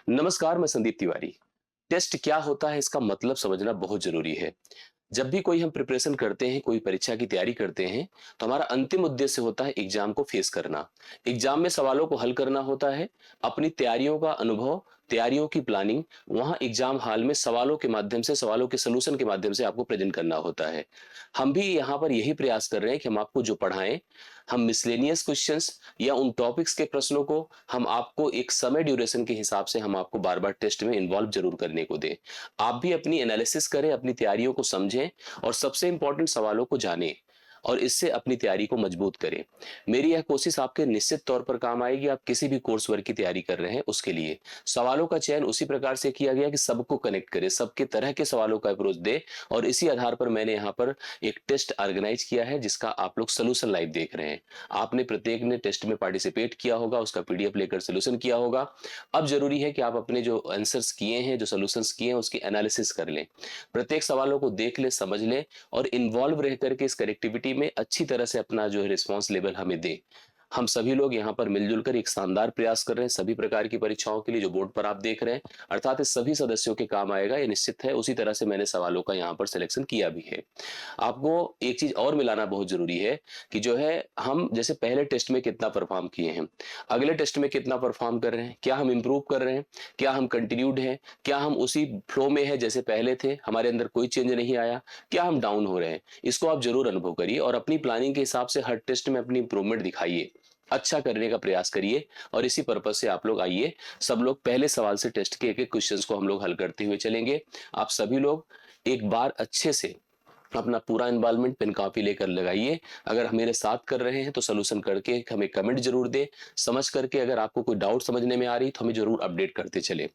नमस्कार, मैं संदीप तिवारी। टेस्ट क्या होता है इसका मतलब समझना बहुत जरूरी है। जब भी कोई हम प्रिपरेशन करते हैं, कोई परीक्षा की तैयारी करते हैं, तो हमारा अंतिम उद्देश्य होता है एग्जाम को फेस करना। एग्जाम में सवालों को हल करना होता है, अपनी तैयारियों का अनुभव, तैयारियों की प्लानिंग, वहां एग्जाम हॉल में सवालों के माध्यम से, सवालों के सलूशन के माध्यम से आपको प्रेजेंट करना होता है। हम भी यहाँ पर यही प्रयास कर रहे हैं कि हम आपको जो पढ़ाएं, हम मिसलेनियस क्वेश्चंस या उन टॉपिक्स के प्रश्नों को हम आपको एक समय ड्यूरेशन के हिसाब से हम आपको बार बार टेस्ट में इन्वॉल्व जरूर करने को दें। आप भी अपनी एनालिसिस करें, अपनी तैयारियों को समझें और सबसे इंपॉर्टेंट सवालों को जानें और इससे अपनी तैयारी को मजबूत करें। मेरी यह कोशिश आपके निश्चित तौर पर काम आएगी। आप किसी भी कोर्स वर्क की तैयारी कर रहे हैं उसके लिए सवालों का चयन उसी प्रकार से किया गया कि सबको कनेक्ट करे, सबके तरह के सवालों का अप्रोच दे और इसी आधार पर मैंने यहाँ पर एक टेस्ट ऑर्गेनाइज किया है जिसका आप लोग सोल्यूशन लाइव देख रहे हैं। आपने प्रत्येक ने टेस्ट में पार्टिसिपेट किया होगा, उसका पीडीएफ लेकर सोल्यूशन किया होगा। अब जरूरी है कि आप अपने जो आंसर्स किए हैं, जो सोल्यूशंस किए हैं, उसकी एनालिसिस कर लें, प्रत्येक सवालों को देख ले, समझ ले और इन्वॉल्व रह करके इस कनेक्टिविटी में अच्छी तरह से अपना जो है रिस्पॉन्स लेवल हमें दे। हम सभी लोग यहाँ पर मिलजुल कर एक शानदार प्रयास कर रहे हैं सभी प्रकार की परीक्षाओं के लिए जो बोर्ड पर आप देख रहे हैं, अर्थात इस सभी सदस्यों के काम आएगा ये निश्चित है। उसी तरह से मैंने सवालों का यहाँ पर सिलेक्शन किया भी है। आपको एक चीज और मिलाना बहुत जरूरी है कि जो है हम जैसे पहले टेस्ट में कितना परफॉर्म किए हैं, अगले टेस्ट में कितना परफॉर्म कर रहे हैं, क्या हम इंप्रूव कर रहे हैं, क्या हम कंटिन्यूड हैं, क्या हम उसी फ्लो में है जैसे पहले थे, हमारे अंदर कोई चेंज नहीं आया, क्या हम डाउन हो रहे हैं। इसको आप जरूर अनुभव करिए और अपनी प्लानिंग के हिसाब से हर टेस्ट में अपनी इंप्रूवमेंट दिखाइए, अच्छा करने का प्रयास करिए और इसी पर्पज से आप लोग आइए। सब लोग पहले सवाल से टेस्ट के एक एक क्वेश्चंस को हम लोग हल करते हुए चलेंगे। आप सभी लोग एक बार अच्छे से अपना पूरा इन्वॉल्वमेंट पेन कॉपी लेकर लगाइए। अगर मेरे साथ कर रहे हैं तो सोल्यूशन करके हमें कमेंट जरूर दे, समझ करके अगर आपको कोई डाउट समझने में आ रही तो हमें जरूर अपडेट करते चले।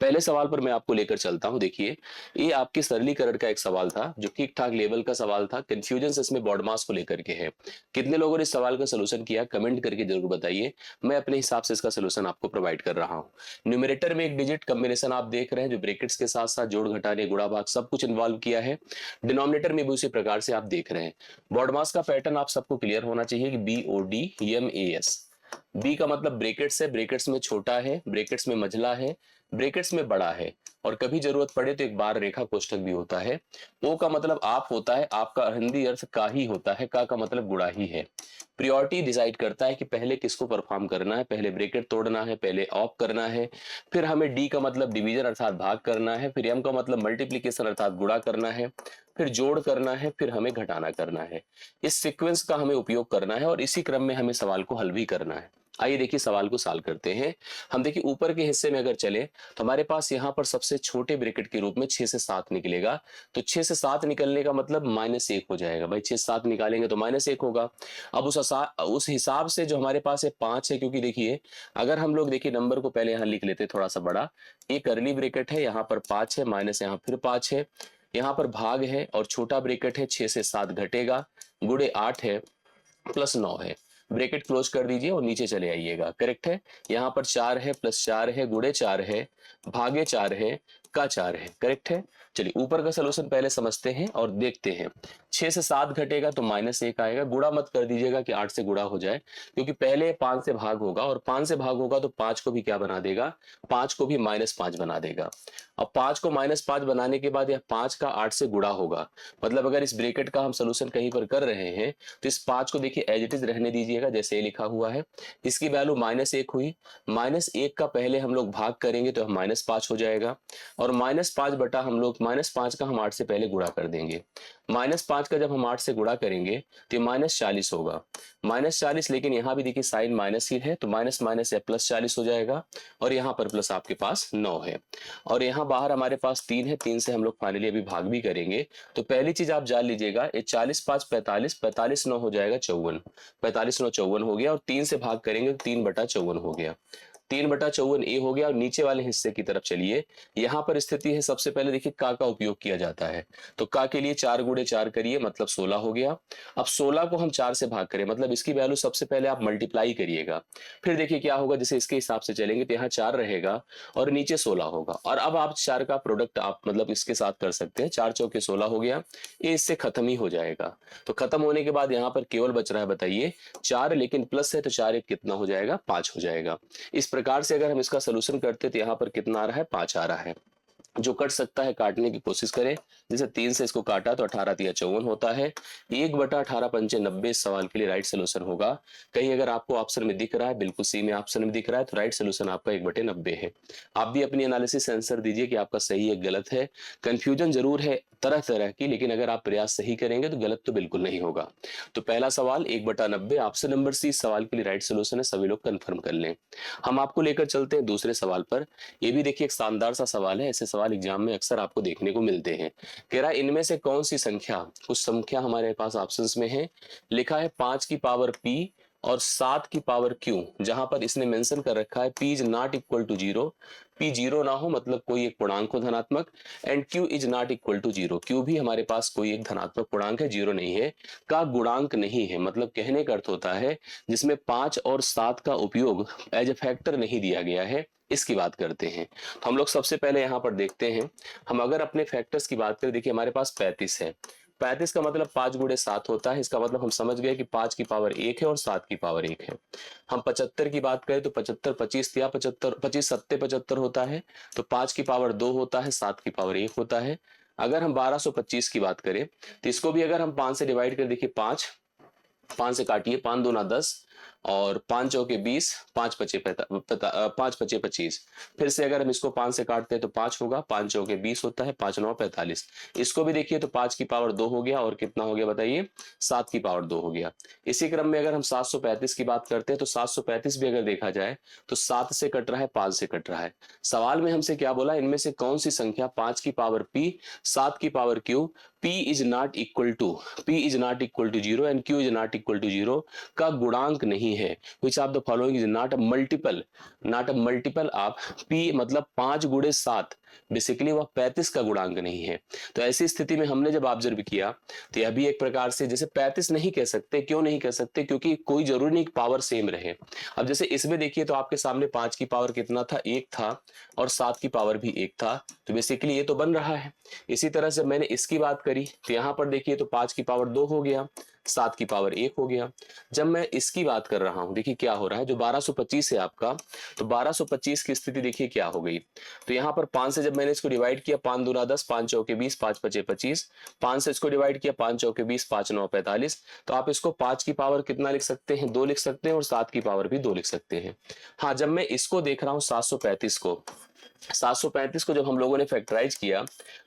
पहले सवाल पर मैं आपको लेकर चलता हूं। देखिए, ये आपके सरलीकरण का एक सवाल था जो ठीक ठाक लेवल का सवाल था। कंफ्यूजन इसमें बॉड मास को लेकर के है। कितने लोगों ने इस सवाल का सोल्यूशन किया कमेंट करके जरूर बताइए। मैं अपने हिसाब से इसका सोल्यूशन आपको प्रोवाइड कर रहा हूँ। न्यूमरेटर में एक डिजिट कॉम्बिनेशन आप देख रहे हैं जो ब्रैकेट्स के साथ साथ जोड़ घटाने गुणा भाग सब कुछ इन्वॉल्व किया है। डिनोमिनेटर में भी उसी प्रकार से आप देख रहे हैं। बॉड मास का पैटर्न आप सबको क्लियर होना चाहिए कि BODMAS। बी का मतलब ब्रैकेट्स है, ब्रैकेट्स में छोटा है, ब्रैकेट्स में मझला है, ब्रैकेट्स में बड़ा है और कभी जरूरत पड़े तो एक बार रेखा कोष्ठक भी होता है। ओ का मतलब आप होता है, आपका हिंदी अर्थ का ही होता है, का मतलब गुणा ही है। प्रियोरिटी डिसाइड करता है कि पहले किसको परफॉर्म करना है, पहले ब्रैकेट तोड़ना है, पहले ऑफ करना है, फिर हमें डी का मतलब डिवीजन अर्थात भाग करना है, फिर एम का मतलब मल्टीप्लीकेशन अर्थात गुणा करना है, फिर जोड़ करना है, फिर हमें घटाना करना है। इस सीक्वेंस का हमें उपयोग करना है और इसी क्रम में हमें सवाल को हल भी करना है। आइए देखिए सवाल को सॉल्व करते हैं। हम देखिए ऊपर के हिस्से में अगर चले तो हमारे पास यहाँ पर सबसे छोटे ब्रैकेट के रूप में 6 से 7 निकलेगा। तो 6 से 7 निकलने का मतलब -1 हो जाएगा। भाई 6 से 7 निकालेंगे तो -1 होगा। अब उस हिसाब से जो हमारे पास है 5 है, क्योंकि देखिए अगर हम लोग देखिए नंबर को पहले यहाँ लिख लेते थोड़ा सा बड़ा, एक कर्ली ब्रैकेट है, यहाँ पर 5 है, माइनस यहाँ फिर 5 है, यहाँ पर भाग है और छोटा ब्रैकेट है, 6 से 7 घटेगा, गुणे 8 है, प्लस 9 है। ब्रैकेट क्लोज कर दीजिए और नीचे चले आइएगा। करेक्ट है। यहाँ पर 4 है, प्लस 4 है, गुणे 4 है, भागे 4 है, का 4 है। करेक्ट है। चलिए ऊपर का सोल्यूशन पहले समझते हैं और देखते हैं। 6 से 7 घटेगा तो -1 आएगा। गुणा मत कर दीजिएगा कि 8 से गुणा हो जाए, क्योंकि पहले 5 से भाग होगा और 5 से भाग होगा तो 5 को भी क्या बना देगा, 5 को भी -5 बना देगा। अब 5 को -5 बनाने के बाद यह 5 का 8 से गुणा होगा। मतलब अगर इस ब्रैकेट का हम सोल्यूशन कहीं पर कर रहे हैं तो इस 5 को देखिए एज इट इज रहने दीजिएगा जैसे ये लिखा हुआ है। इसकी वैल्यू -1 हुई। -1 का पहले हम लोग भाग करेंगे तो -5 हो जाएगा और -5 बटा हम लोग -5 का हम 8 से पहले गुणा कर देंगे। -5 का जब हम 8 से गुणा करेंगे तो ये -40 होगा। -40, लेकिन यहाँ भी देखिए साइन माइनस ही है तो माइनस माइनस या +40 हो जाएगा और यहाँ पर प्लस आपके पास 9 है और यहाँ बाहर हमारे पास 3 है। 3 से हम लोग फाइनली अभी भाग भी करेंगे। तो पहली चीज आप जान लीजिएगा, ये 40 5 45, 45 9 हो जाएगा 54, 45 9 54 हो गया और 3 से भाग करेंगे तो 3/54 हो गया। 3/54 ए हो गया। और नीचे वाले हिस्से की तरफ चलिए, यहाँ पर स्थिति है सबसे पहले देखिए का उपयोग किया जाता है। तो का के लिए 4 गुणे 4 करिए मतलब 16 हो गया। अब 16 को हम 4 से भाग करें मतलब इसकी वैल्यू सबसे पहले आप मल्टीप्लाई करिएगा। फिर देखिए क्या होगा, जैसे इसके हिसाब से चलेंगे तो यहाँ 4 रहेगा और नीचे 16 होगा। और अब आप 4 का प्रोडक्ट आप मतलब इसके साथ कर सकते हैं। 4 चौके 16 हो गया, ये इससे खत्म ही हो जाएगा। तो खत्म होने के बाद यहाँ पर केवल बच रहा है बताइए 4, लेकिन प्लस है तो 4 एक कितना हो जाएगा, 5 हो जाएगा। इस प्रकार प्रकार से अगर हम इसका सोल्यूशन करते तो यहाँ पर कितना आ रहा है, 5 आ रहा है। जो कट सकता है काटने की कोशिश करें। जैसे 3 से इसको काटा तो 18 तिया 54 होता है। 1/18 पंचे 90 इस सवाल के लिए राइट सोल्यूशन होगा। कहीं अगर आपको ऑप्शन में दिख रहा है, बिल्कुल सी में ऑप्शन में दिख रहा है, तो राइट सोल्यूशन आपका 1/90 है। आप भी अपनी एनालिसिस आंसर दीजिए कि आपका सही है गलत है। कंफ्यूजन जरूर है तरह तरह की, लेकिन अगर आप प्रयास सही करेंगे तो गलत तो बिल्कुल नहीं होगा। तो पहला सवाल 1/90, ऑप्शन नंबर सी सवाल के लिए राइट सोल्यूशन है। सभी लोग कंफर्म कर लें। हम आपको लेकर चलते हैं दूसरे सवाल पर। ये भी देखिए एक शानदार सा सवाल है। ऐसे सवाल एग्जाम में अक्सर आपको देखने को मिलते हैं। कह रहा है इनमें से कौन सी संख्या, कुछ संख्या हमारे पास ऑप्शंस में है। लिखा है 5 की पावर p और 7 की पावर q, जहां पर इसने मेंशन कर रखा है p is not equal to 0। p 0 ना हो मतलब कोई एक पूर्णांक हो धनात्मक, and q is not equal to 0, q भी हमारे पास कोई एक धनात्मक पूर्णांक है, 0 नहीं है, का गुणांक नहीं है। मतलब कहने का अर्थ होता है जिसमें 5 और 7 का उपयोग एज ए फैक्टर नहीं दिया गया है, इसकी बात करते हैं। तो हम लोग सबसे पहले यहाँ पर देखते हैं। हम अगर अपने फैक्टर्स की बात करें, देखिए हमारे पास 35 है। 35 का मतलब 5 गुणे 7 होता है। इसका मतलब हम समझ गए कि 5 की पावर 1 है और 7 की पावर 1 है। हम 75 की बात करें तो 75 25 या 75 25 सत्ते 75 होता है। तो 5 की पावर 2 होता है, 7 की पावर 1 होता है। अगर हम 1225 की बात करें तो इसको भी अगर हम 5 से डिवाइड कर, देखिए 5 से काटिए, 5 दूना 10 और 5 चौके 20, 5 पचे 25। फिर से अगर हम इसको 5 से काटते हैं तो 5 होगा, 5 चौके 20 होता है, 5 9 45। इसको भी देखिए तो 5 की पावर 2 हो गया और कितना हो गया बताइए, 7 की पावर 2 हो गया। इसी क्रम में अगर हम 735 की बात करते हैं तो 735 भी अगर देखा जाए तो 7 से कट रहा है, 5 से कट रहा है। सवाल में हमसे क्या बोला, इनमें से कौन सी संख्या 5 की पावर p, 7 की power q, p is not equal to 0 and q is not equal to 0 का गुणांक नहीं है। Which of the following is not a multiple of p, मतलब 5 गुणे 7 बेसिकली वह 35 का गुणांक नहीं है। तो ऐसी स्थिति में हमने जब ऑब्जर्व किया तो यह भी एक प्रकार से, जैसे 35 नहीं कह सकते, क्यों नहीं कह सकते, क्योंकि कोई जरूरी नहीं पावर सेम रहे। अब जैसे इसमें देखिए तो आपके सामने 5 की पावर कितना था, 1 था, और 7 की पावर भी 1 था, तो बेसिकली ये तो बन रहा है। इसी तरह से मैंने इसकी बात करी तो यहाँ पर देखिए तो 5 की पावर 2 हो गया, 7 की पावर 1 हो गया। जब मैं इसकी बात कर रहा हूं, देखिए क्या हो रहा है, जो 1225 है आपका, तो 1225 की स्थिति देखिए क्या हो गई। तो यहाँ पर 5 से जब मैंने इसको डिवाइड किया, 5 दूना 10, 5 चौके 20, 5 पचे 25, 5 से इसको डिवाइड किया, 5 चौके 20, 5 9 45। तो आप इसको 5 की पावर कितना लिख सकते हैं, 2 लिख सकते हैं, और 7 की पावर भी 2 लिख सकते हैं। हाँ, जब मैं इसको देख रहा हूँ 735 को जब हम लोगों ने फैक्टराइज किया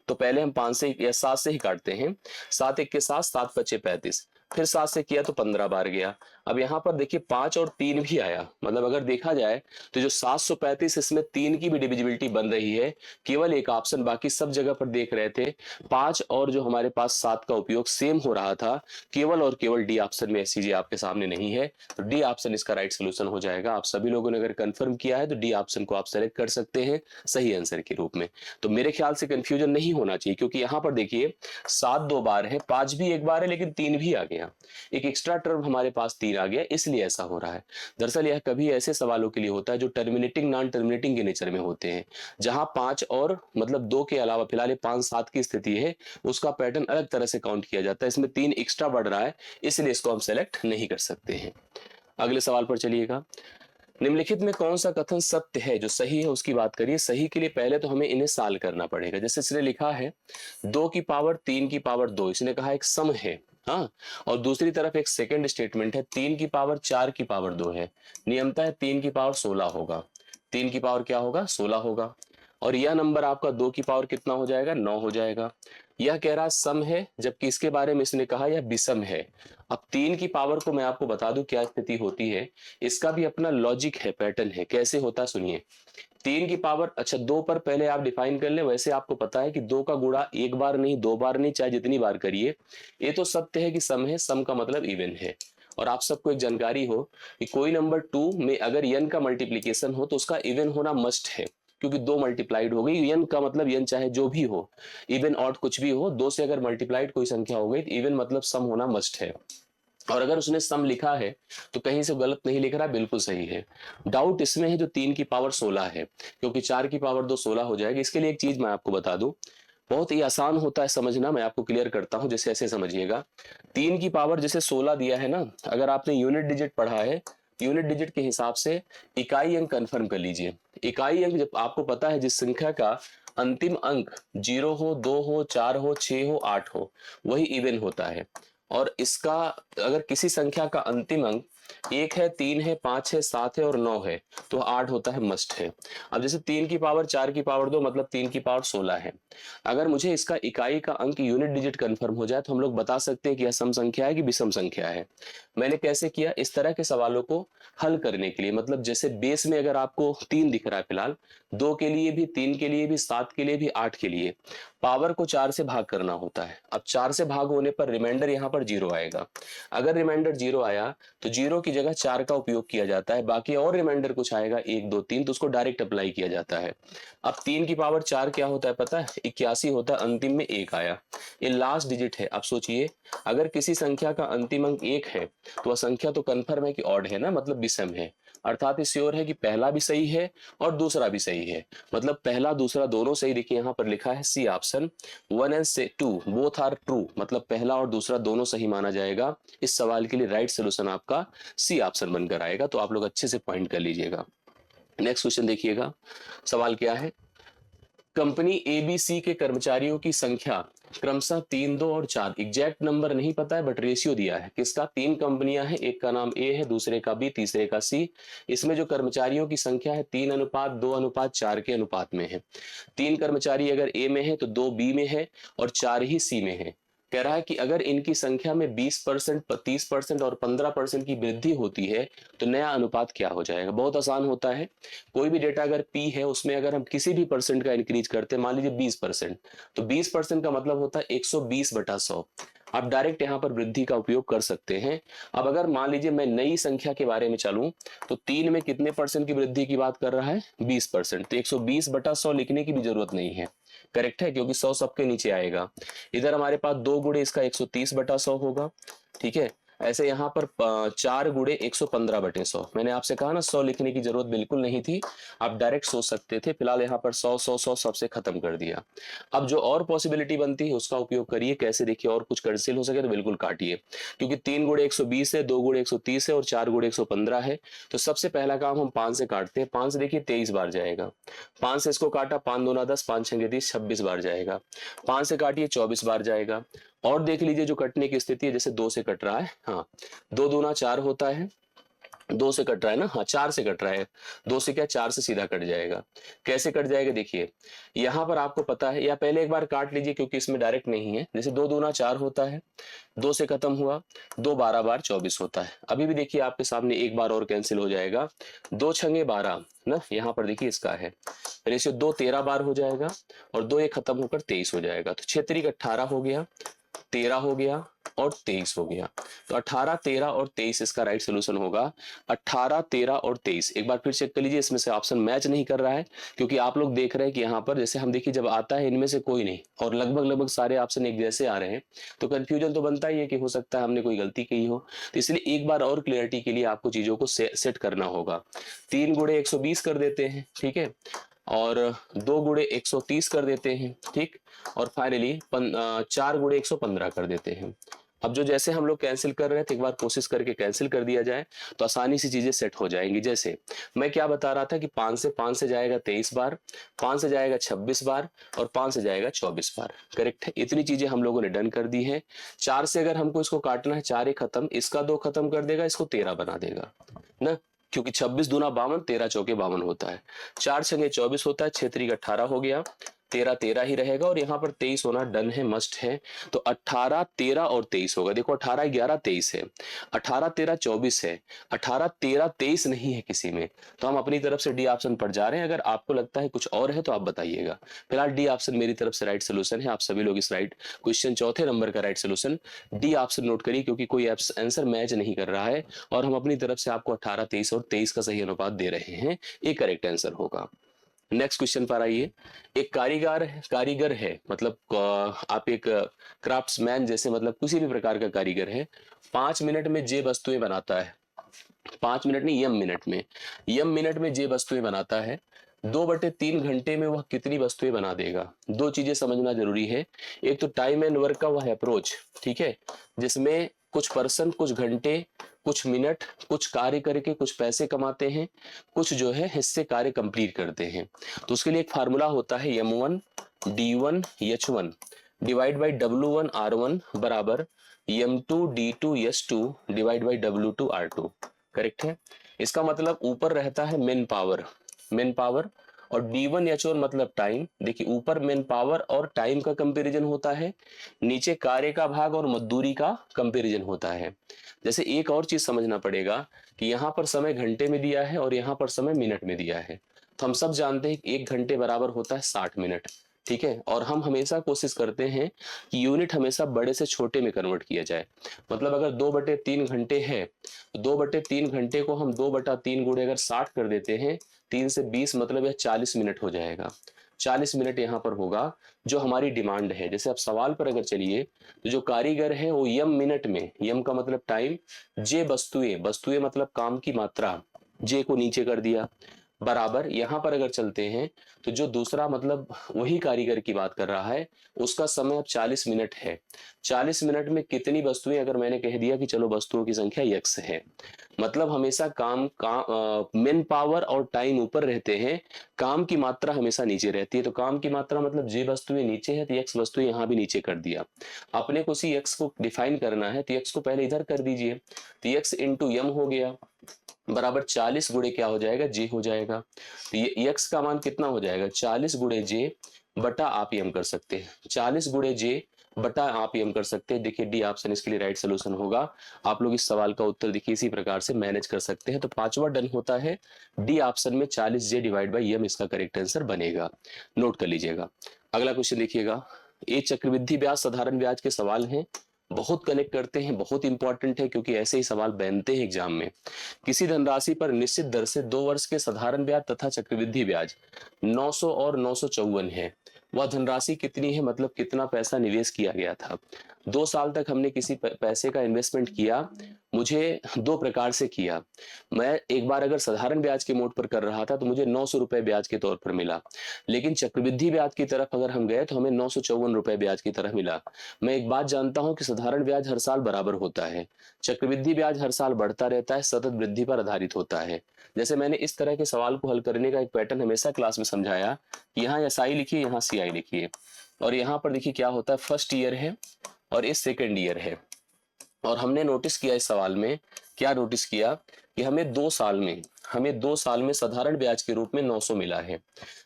तो पहले हम 5 से या 7 से ही काटते हैं। 7 1 के साथ, 7 पचे 35, फिर 7 से किया तो 15 बार गया। अब यहाँ पर देखिए 5 और 3 भी आया, मतलब अगर देखा जाए तो जो 735 इसमें 3 की भी डिविजिबिलिटी बन रही है, केवल एक ऑप्शन, बाकी सब जगह पर देख रहे थे 5 और जो हमारे पास 7 का उपयोग सेम हो रहा था, केवल और केवल डी ऑप्शन में ऐसी चीज आपके सामने नहीं है। तो डी ऑप्शन इसका राइट सोल्यूशन हो जाएगा। आप सभी लोगों ने अगर कंफर्म किया है तो डी ऑप्शन को आप सेलेक्ट कर सकते हैं सही आंसर के रूप में। तो मेरे ख्याल से कंफ्यूजन नहीं होना चाहिए, क्योंकि यहाँ पर देखिए 7 2 बार है, 5 भी एक बार है, लेकिन 3 भी आ गया, एक एक्स्ट्रा टर्म हमारे पास 3 आ गया, इसलिए ऐसा हो रहा है। दरअसल यह कभी ऐसे सवालों के लिए होता है जो टर्मिनेटिंग नॉन टर्मिनेटिंग के नेचर में होते हैं, जहां 5 और मतलब 2 के अलावा फिलहाल 5 7 की स्थिति है, उसका पैटर्न अलग तरह से काउंट किया जाता है। इसमें 3 एक्स्ट्रा बढ़ रहा है, इसलिए इसको हम सेलेक्ट नहीं कर सकते हैं। अगले सवाल पर चलिएगा। निम्नलिखित में कौन सा कथन सत्य है, जो सही है उसकी बात करिए। सही के लिए पहले तो हमें इन्हें सॉल्व करना पड़ेगा। जैसे इसने लिखा है 2 की पावर 3 की पावर 2, इसने कहा एक सम है, हाँ, और दूसरी तरफ एक सेकंड स्टेटमेंट है 3 की पावर 4 की पावर 2 है, नियमता है 3 की पावर 16 होगा, 3 की पावर क्या होगा, 16 होगा, और यह नंबर आपका 2 की पावर कितना हो जाएगा, 9 हो जाएगा। यह कह रहा है सम है, जबकि इसके बारे में इसने कहा यह विषम है। अब 3 की पावर को मैं आपको बता दूं क्या स्थिति होती है, इसका भी अपना लॉजिक है, पैटर्न है, कैसे होता है सुनिए। 3 की पावर, अच्छा 2 पर पहले आप डिफाइन कर ले। वैसे आपको पता है कि 2 का गुणा एक बार नहीं, 2 बार नहीं, चाहे जितनी बार करिए। ये तो सत्य है कि सम है, सम का मतलब इवन है। और आप सबको एक जानकारी हो कि कोई नंबर 2 में अगर n का मल्टीप्लीकेशन हो तो उसका इवन होना मस्ट है, क्योंकि 2 मल्टीप्लाइड हो गई, n का मतलब n चाहे जो भी हो, इवन ऑड कुछ भी हो, 2 से अगर मल्टीप्लाइड कोई संख्या हो गई तो इवन मतलब सम होना मस्ट है। और अगर उसने सम लिखा है तो कहीं से गलत नहीं लिख रहा, बिल्कुल सही है। डाउट इसमें है जो 3 की पावर 16 है, क्योंकि 4 की पावर 2 16 हो जाएगी। इसके लिए एक चीज मैं आपको बता दूं, बहुत ही आसान होता है समझना, मैं आपको क्लियर करता हूं। जैसे ऐसे समझिएगा, 3 की पावर जैसे 16 दिया है ना, अगर आपने यूनिट डिजिट पढ़ा है यूनिट डिजिट के हिसाब से इकाई अंक कंफर्म कर लीजिए। इकाई अंक जब आपको पता है जिस संख्या का अंतिम अंक 0 हो, 2 हो, 4 हो, 6 हो, 8 हो, वही इवन होता है। और इसका अगर किसी संख्या का अंतिम अंक 1 है, 3 है, 5 है, 7 है और 9 है तो 8 होता है, मस्ट है। अब जैसे 3 की पावर 4 की पावर 2 मतलब 3 की पावर 16 है। अगर मुझे इसका इकाई का अंक यूनिट डिजिट कंफर्म हो जाए तो हम लोग बता सकते हैं कि यह सम संख्या है कि विषम संख्या है। मैंने कैसे किया, इस तरह के सवालों को हल करने के लिए, मतलब जैसे बेस में अगर आपको 3 दिख रहा है फिलहाल, 2 के लिए भी, 3 के लिए भी, 7 के लिए भी, 8 के लिए, पावर को 4 से भाग करना होता है। अब 4 से भाग होने पर रिमाइंडर यहाँ पर 0 आएगा। अगर रिमाइंडर 0 आया तो 0 की जगह 4 का उपयोग किया जाता है, बाकी और रिमाइंडर कुछ आएगा 1 2 3 तो उसको डायरेक्ट अप्लाई किया जाता है। अब 3 की पावर 4 क्या होता है पता है, 81 होता है, अंतिम में 1 आया, ये लास्ट डिजिट है। अब सोचिए अगर किसी संख्या का अंतिम अंक 1 है तो वह संख्या तो कंफर्म है कि ऑड है ना, मतलब विषम है, अर्थात ये श्योर है कि पहला भी सही है और दूसरा भी सही है, मतलब पहला दूसरा दोनों सही। देखिए यहाँ पर लिखा है C option 1 and 2 both are true, मतलब पहला और दूसरा दोनों सही माना जाएगा। इस सवाल के लिए राइट सोल्यूशन आपका सी ऑप्शन बनकर आएगा, तो आप लोग अच्छे से पॉइंट कर लीजिएगा। नेक्स्ट क्वेश्चन देखिएगा, सवाल क्या है, कंपनी एबीसी के कर्मचारियों की संख्या क्रमशः 3, 2 और 4, एग्जैक्ट नंबर नहीं पता है बट रेशियो दिया है किसका, 3 कंपनियां हैं, एक का नाम ए है, दूसरे का बी, तीसरे का सी। इसमें जो कर्मचारियों की संख्या है 3:2:4 के अनुपात में है। 3 कर्मचारी अगर ए में है तो 2 बी में है और 4 ही सी में है। कह रहा है कि अगर इनकी संख्या में 20%, 30% और 15% की वृद्धि होती है तो नया अनुपात क्या हो जाएगा। बहुत आसान होता है, कोई भी डेटा अगर पी है उसमें अगर हम किसी भी परसेंट का इंक्रीज करते हैं, मान लीजिए 20%, तो 20% का मतलब होता है 120/100। आप डायरेक्ट यहाँ पर वृद्धि का उपयोग कर सकते हैं। अब अगर मान लीजिए मैं नई संख्या के बारे में चलूं तो 3 में कितने परसेंट की वृद्धि की बात कर रहा है, 20%, तो 120/100 लिखने की भी जरूरत नहीं है, करेक्ट है, क्योंकि 100 सबके नीचे आएगा। इधर हमारे पास 2 गुणे इसका 130/100 होगा, ठीक है। ऐसे यहाँ पर 4 गुणे 115/100, मैंने आपसे कहा ना 100 लिखने की जरूरत बिल्कुल नहीं थी, आप डायरेक्ट सोच सकते थे। फिलहाल यहाँ पर 100 100 100 सबसे खत्म कर दिया। अब जो और पॉसिबिलिटी बनती है उसका उपयोग करिए, कैसे देखिए, और कुछ कैंसिल हो सके तो बिल्कुल काटिए, क्योंकि 3 गुणे 120 है, 2 गुणे 130 है और 4 गुणे 115 है। तो सबसे पहला काम हम 5 से काटते हैं, 5 से देखिए 23 बार जाएगा, 5 से इसको काटा, 5 दूना 10, 5 छंगे 30, 26 बार जाएगा। 5 से काटिए 24 बार जाएगा। और देख लीजिए जो कटने की स्थिति है, जैसे 2 से कट रहा है, हाँ 2 दूना 4 होता है, 2 से कट रहा है ना, हाँ 4 से कट रहा है, 2 से क्या 4 से सीधा कट जाएगा। कैसे कट जाएगा देखिए, यहाँ पर आपको पता है, या पहले एक बार काट लीजिए क्योंकि इसमें डायरेक्ट नहीं है। जैसे 2 दूना 4 होता है, 2 से खत्म हुआ, 2 12 बार 24 होता है। अभी भी देखिए आपके सामने एक बार और कैंसिल हो जाएगा, 2 छंगे 12 ना, यहाँ पर देखिए इसका है रेशियो, 2 13 बार हो जाएगा और 2 ये खत्म होकर 23 हो जाएगा। तो 6 3 18 हो गया, 13 हो गया और 23 हो गया। तो 18, 13 और 23 इसका राइट सोल्यूशन होगा। 18, 13 और 23, एक बार फिर चेक कर लीजिए, इसमें से ऑप्शन मैच नहीं कर रहा है, क्योंकि आप लोग देख रहे हैं कि यहाँ पर जैसे हम देखिए जब आता है इनमें से कोई नहीं और लगभग लगभग सारे ऑप्शन एक जैसे आ रहे हैं, तो कंफ्यूजन तो बनता ही है कि हो सकता है हमने कोई गलती की हो। तो इसलिए एक बार और क्लियरिटी के लिए आपको चीजों को सेट करना होगा। 3 गुणे 120 कर देते हैं, ठीक है, और 2 गुणे 130 कर देते हैं, ठीक, और फाइनली 4 गुणे 115 कर देते हैं। अब जो जैसे हम लोग कैंसिल कर रहे थे, एक बार कोशिश करके कैंसिल कर दिया जाए तो आसानी से चीजें सेट हो जाएंगी। जैसे मैं क्या बता रहा था कि 5 से जाएगा 23 बार, 5 से जाएगा 26 बार और 5 से जाएगा 24 बार, करेक्ट है। इतनी चीजें हम लोगों ने डन कर दी है। 4 से अगर हमको इसको काटना है, 4 एक खत्म, इसका 2 खत्म कर देगा, इसको 13 बना देगा ना, क्योंकि 26 दूना 52, 13 चौके 52 होता है, 4 छंगे 24 होता है, 6 3 18 हो गया, 13 13 ही रहेगा और यहाँ पर 23 होना डन है, मस्ट है। तो 18, 13 और 23 होगा। देखो 18 11 23 है, 18 13 24 है, 18 13 23 नहीं है किसी में, तो हम अपनी तरफ से डी ऑप्शन पर जा रहे हैं। अगर आपको लगता है कुछ और है तो आप बताइएगा। फिलहाल डी ऑप्शन मेरी तरफ से राइट सोल्यूशन है। आप सभी लोग इस राइट क्वेश्चन चौथे नंबर का right solution D option note करिए, क्योंकि कोई आंसर मैच नहीं कर रहा है और हम अपनी तरफ से आपको 18 23 और 23 का सही अनुपात दे रहे हैं, ये करेक्ट आंसर होगा। नेक्स्ट क्वेश्चन पर आइए। एक कारीगर है, मतलब आप एक क्राफ्ट्समैन जैसे, मतलब किसी भी प्रकार का कारीगर है, 5 मिनट में जे वस्तुएं बनाता है, 5 मिनट नहीं, यम मिनट में जे वस्तुएं बनाता है। 2/3 घंटे में वह कितनी वस्तुएं बना देगा। दो चीजें समझना जरूरी है। एक तो टाइम एंड वर्क का वह अप्रोच, ठीक है, जिसमें कुछ पर्सन कुछ घंटे, कुछ मिनट, कुछ कार्य करके कुछ पैसे कमाते हैं, कुछ जो है हिस्से कार्य कंप्लीट करते हैं। तो उसके लिए एक फार्मूला होता है M1 D1 H1 divide by W1 R1 बराबर M2 D2 S2 divide by W2 R2। Correct है। इसका मतलब ऊपर रहता है मेन पावर और D1 H1 मतलब टाइम। देखिए ऊपर मेन पावर और टाइम का कंपैरिजन होता है, नीचे कार्य का भाग और मजदूरी का कंपैरिजन होता है। जैसे एक और चीज समझना पड़ेगा कि यहाँ पर समय घंटे में दिया है और यहाँ पर समय मिनट में दिया है। तो हम सब जानते हैं कि 1 घंटे बराबर होता है 60 मिनट, ठीक है। और हम हमेशा कोशिश करते हैं कि यूनिट हमेशा बड़े से छोटे में कन्वर्ट किया जाए। मतलब अगर 2/3 घंटे है तो 2/3 घंटे को हम 2/3 गुणे अगर 60 कर देते हैं, 3 से 20 मतलब यह 40 मिनट हो जाएगा। 40 मिनट यहाँ पर होगा जो हमारी डिमांड है। जैसे आप सवाल पर अगर चलिए तो जो कारीगर है वो यम मिनट में, यम का मतलब टाइम, जे वस्तुएं, वस्तुएं मतलब काम की मात्रा, जे को नीचे कर दिया, बराबर यहाँ पर अगर चलते हैं तो जो दूसरा मतलब वही कारीगर की बात कर रहा है, उसका समय अब 40 मिनट है। 40 मिनट में कितनी वस्तुएं, अगर मैंने कह दिया कि चलो वस्तुओं की संख्या x है, मतलब हमेशा मेन पावर और टाइम ऊपर रहते हैं, काम की मात्रा हमेशा नीचे रहती है। तो काम की मात्रा मतलब जे वस्तुएं नीचे है तो x वस्तुएं यहाँ भी नीचे कर दिया। अपने को सी x को डिफाइन करना है तो x को पहले इधर कर दीजिए, तो x इंटू यम हो गया बराबर 40 गुणे क्या हो जाएगा, जे हो जाएगा। तो ये x का मान कितना हो जाएगा, 40 गुणे जे बटा आप यम कर सकते हैं, 40 गुणे जे बटा आप यम कर सकते हैं। देखिए डी ऑप्शन इसके लिए राइट सोल्यूशन होगा। आप लोग इस सवाल का उत्तर देखिए इसी प्रकार से मैनेज कर सकते हैं। तो पांचवा डन होता है, डी ऑप्शन में 40 जे डिवाइड बाई यम इसका करेक्ट आंसर बनेगा। नोट कर लीजिएगा। अगला क्वेश्चन देखिएगा। ये चक्रवृद्धि ब्याज साधारण ब्याज के सवाल हैं, बहुत कनेक्ट करते हैं, बहुत इंपॉर्टेंट है क्योंकि ऐसे ही सवाल बनते हैं एग्जाम में। किसी धनराशि पर निश्चित दर से 2 वर्ष के साधारण ब्याज तथा चक्रवृद्धि ब्याज 900 और 954 है। वह धनराशि कितनी है, मतलब कितना पैसा निवेश किया गया था। 2 साल तक हमने किसी पैसे का इन्वेस्टमेंट किया। मुझे दो प्रकार से किया। मैं एक बार अगर साधारण ब्याज के मोड पर कर रहा था तो मुझे 900 रुपए ब्याज के तौर पर मिला, लेकिन चक्रवृद्धि ब्याज की तरफ अगर हम गए तो हमें 954 रुपए ब्याज की तरह मिला। मैं एक बात जानता हूं कि साधारण ब्याज हर साल बराबर होता है, चक्रवृद्धि ब्याज हर साल बढ़ता रहता है, सतत वृद्धि पर आधारित होता है। जैसे मैंने इस तरह के सवाल को हल करने का एक पैटर्न हमेशा क्लास में समझाया कि यहाँ एसआई लिखिए, यहाँ सीआई लिखिए, और यहाँ पर देखिए क्या होता है, फर्स्ट ईयर है और इस सेकेंड ईयर है। और हमने नोटिस किया इस सवाल में, क्या नोटिस किया कि हमें 2 साल में साधारण ब्याज के रूप में 900 मिला है,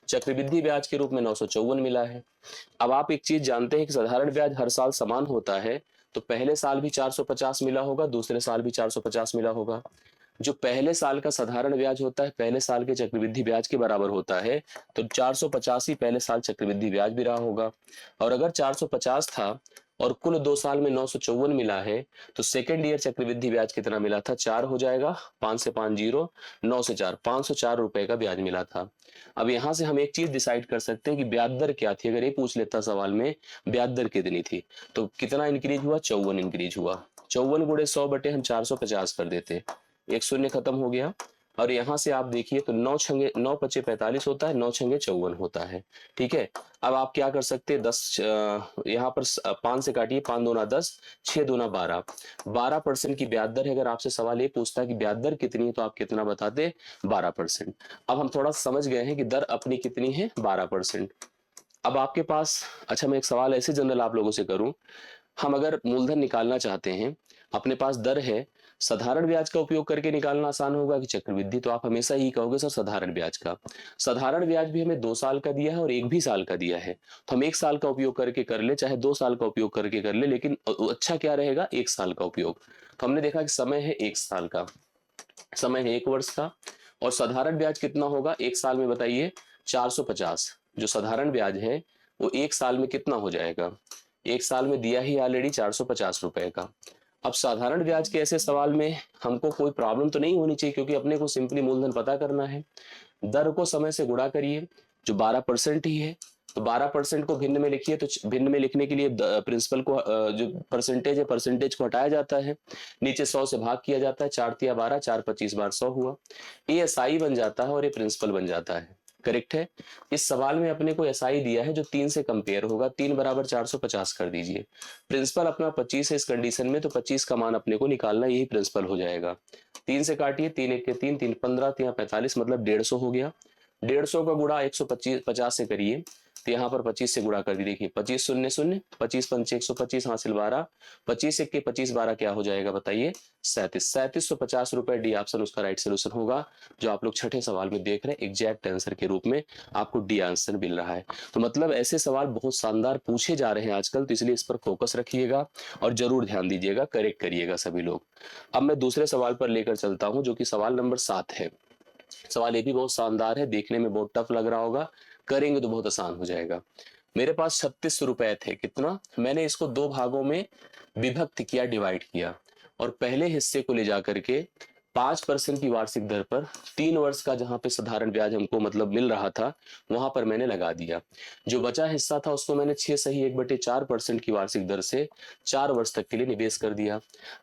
चक्रवृद्धि ब्याज के रूप में 954 मिला है। अब आप एक चीज जानते हैं कि साधारण ब्याज हर साल समान होता है, तो पहले साल भी 450 मिला होगा, दूसरे साल भी 450 मिला होगा। जो पहले साल का साधारण ब्याज होता है पहले साल के चक्रवृद्धि ब्याज के बराबर होता है, तो 450 ही पहले साल चक्रवृद्धि ब्याज भी रहा होगा। और अगर 450 था और कुल 2 साल में 954 मिला है, तो सेकेंड ईयर चक्रवृद्धि ब्याज कितना मिला था, 4 हो जाएगा, 5 से 5 जीरो, 9 से 4, 504 रुपए का ब्याज मिला था। अब यहां से हम एक चीज डिसाइड कर सकते हैं कि ब्याज दर क्या थी। अगर ये पूछ लेता सवाल में ब्याज दर कितनी थी, तो कितना इंक्रीज हुआ, 54 इंक्रीज हुआ। 54 गुणे 100 बटे हम 450 कर देते, एक शून्य खत्म हो गया। और यहां से आप देखिए तो 9 पचे 45 होता है, 9 छंगे 54 होता है। ठीक है। अब आप क्या कर सकते हैं, 10 यहाँ पर 5 से काटिए, 5 दूना 10, 6 दूना 12, 12% की ब्याज दर है। अगर आपसे सवाल ये पूछता है कि ब्याज दर कितनी है तो आप कितना बताते, 12%। अब हम थोड़ा समझ गए हैं कि दर अपनी कितनी है, 12%। अब आपके पास, अच्छा मैं एक सवाल ऐसे जनरल आप लोगों से करूं, हम अगर मूलधन निकालना चाहते हैं, अपने पास दर है, साधारण ब्याज का उपयोग करके निकालना आसान होगा कि चक्रवृद्धि, तो आप हमेशा ही कहोगे सर साधारण ब्याज का। साधारण ब्याज भी हमें 2 साल का दिया है और एक भी साल का दिया है, तो हम 1 साल का उपयोग करके कर ले, चाहे 2 साल का उपयोग करके कर ले, लेकिन अच्छा क्या रहेगा, 1 साल का उपयोग। तो हमने देखा कि समय है 1 साल का, समय है 1 वर्ष का, और साधारण ब्याज कितना होगा 1 साल में, बताइए, 450। जो साधारण ब्याज है वो 1 साल में कितना हो जाएगा, 1 साल में दिया ही ऑलरेडी 450 रुपए का। अब साधारण ब्याज के ऐसे सवाल में हमको कोई प्रॉब्लम तो नहीं होनी चाहिए, क्योंकि अपने को सिंपली मूलधन पता करना है। दर को समय से गुणा करिए, जो 12% ही है, तो 12% को भिन्न में लिखिए, तो भिन्न में लिखने के लिए प्रिंसिपल को जो परसेंटेज है, परसेंटेज को हटाया जाता है, नीचे 100 से भाग किया जाता है, 4 तिया 12, 4 25 बार 100 हुआ। ये एसआई बन जाता है और ये प्रिंसिपल बन जाता है। करेक्ट है। इस सवाल में अपने को एसआई दिया है जो 3 से कंपेयर होगा, 3 बराबर 450 कर दीजिए। प्रिंसिपल अपना 25 है इस कंडीशन में, तो 25 का मान अपने को निकालना, यही प्रिंसिपल हो जाएगा। 3 से काटिए, 3 एक के 3, 3 15, 3 45, मतलब 150 हो गया। 150 का गुणा 150 से करिए, तो यहाँ पर 25 से गुणा कर दी। देखिए 25 शून्य शून्य, 25 पंचे 125 हासिल 12, 25 एक के 25, 12 क्या हो जाएगा बताइए, 37। 3750 रुपए, डी ऑप्शन उसका राइट सोल्यूशन होगा, जो आप लोग छठे सवाल में देख रहे हैं। एग्जैक्ट आंसर के रूप में आपको डी आंसर मिल रहा है। तो मतलब ऐसे सवाल बहुत शानदार पूछे जा रहे हैं आजकल, तो इसलिए इस पर फोकस रखिएगा और जरूर ध्यान दीजिएगा, करेक्ट करिएगा सभी लोग। अब मैं दूसरे सवाल पर लेकर चलता हूं, जो कि सवाल नंबर 7 है। सवाल ये भी बहुत शानदार है, देखने में बहुत टफ लग रहा होगा, करेंगे तो बहुत आसान हो जाएगा। मेरे पास 36 रुपए थे, कितना, मैंने इसको 2 भागों में विभक्त किया, डिवाइड किया, और पहले हिस्से को ले जाकर के 5% की वार्षिक दर पर 3 वर्ष का जहां पे साधारण ब्याज हमको मतलब मिल रहा था, वहां पर मैंने लगा दिया। जो बचा हिस्सा था उसको मैंने 6 सही 1/4% की वार्षिक दर से 4 वर्ष तक के लिए निवेश कर दिया।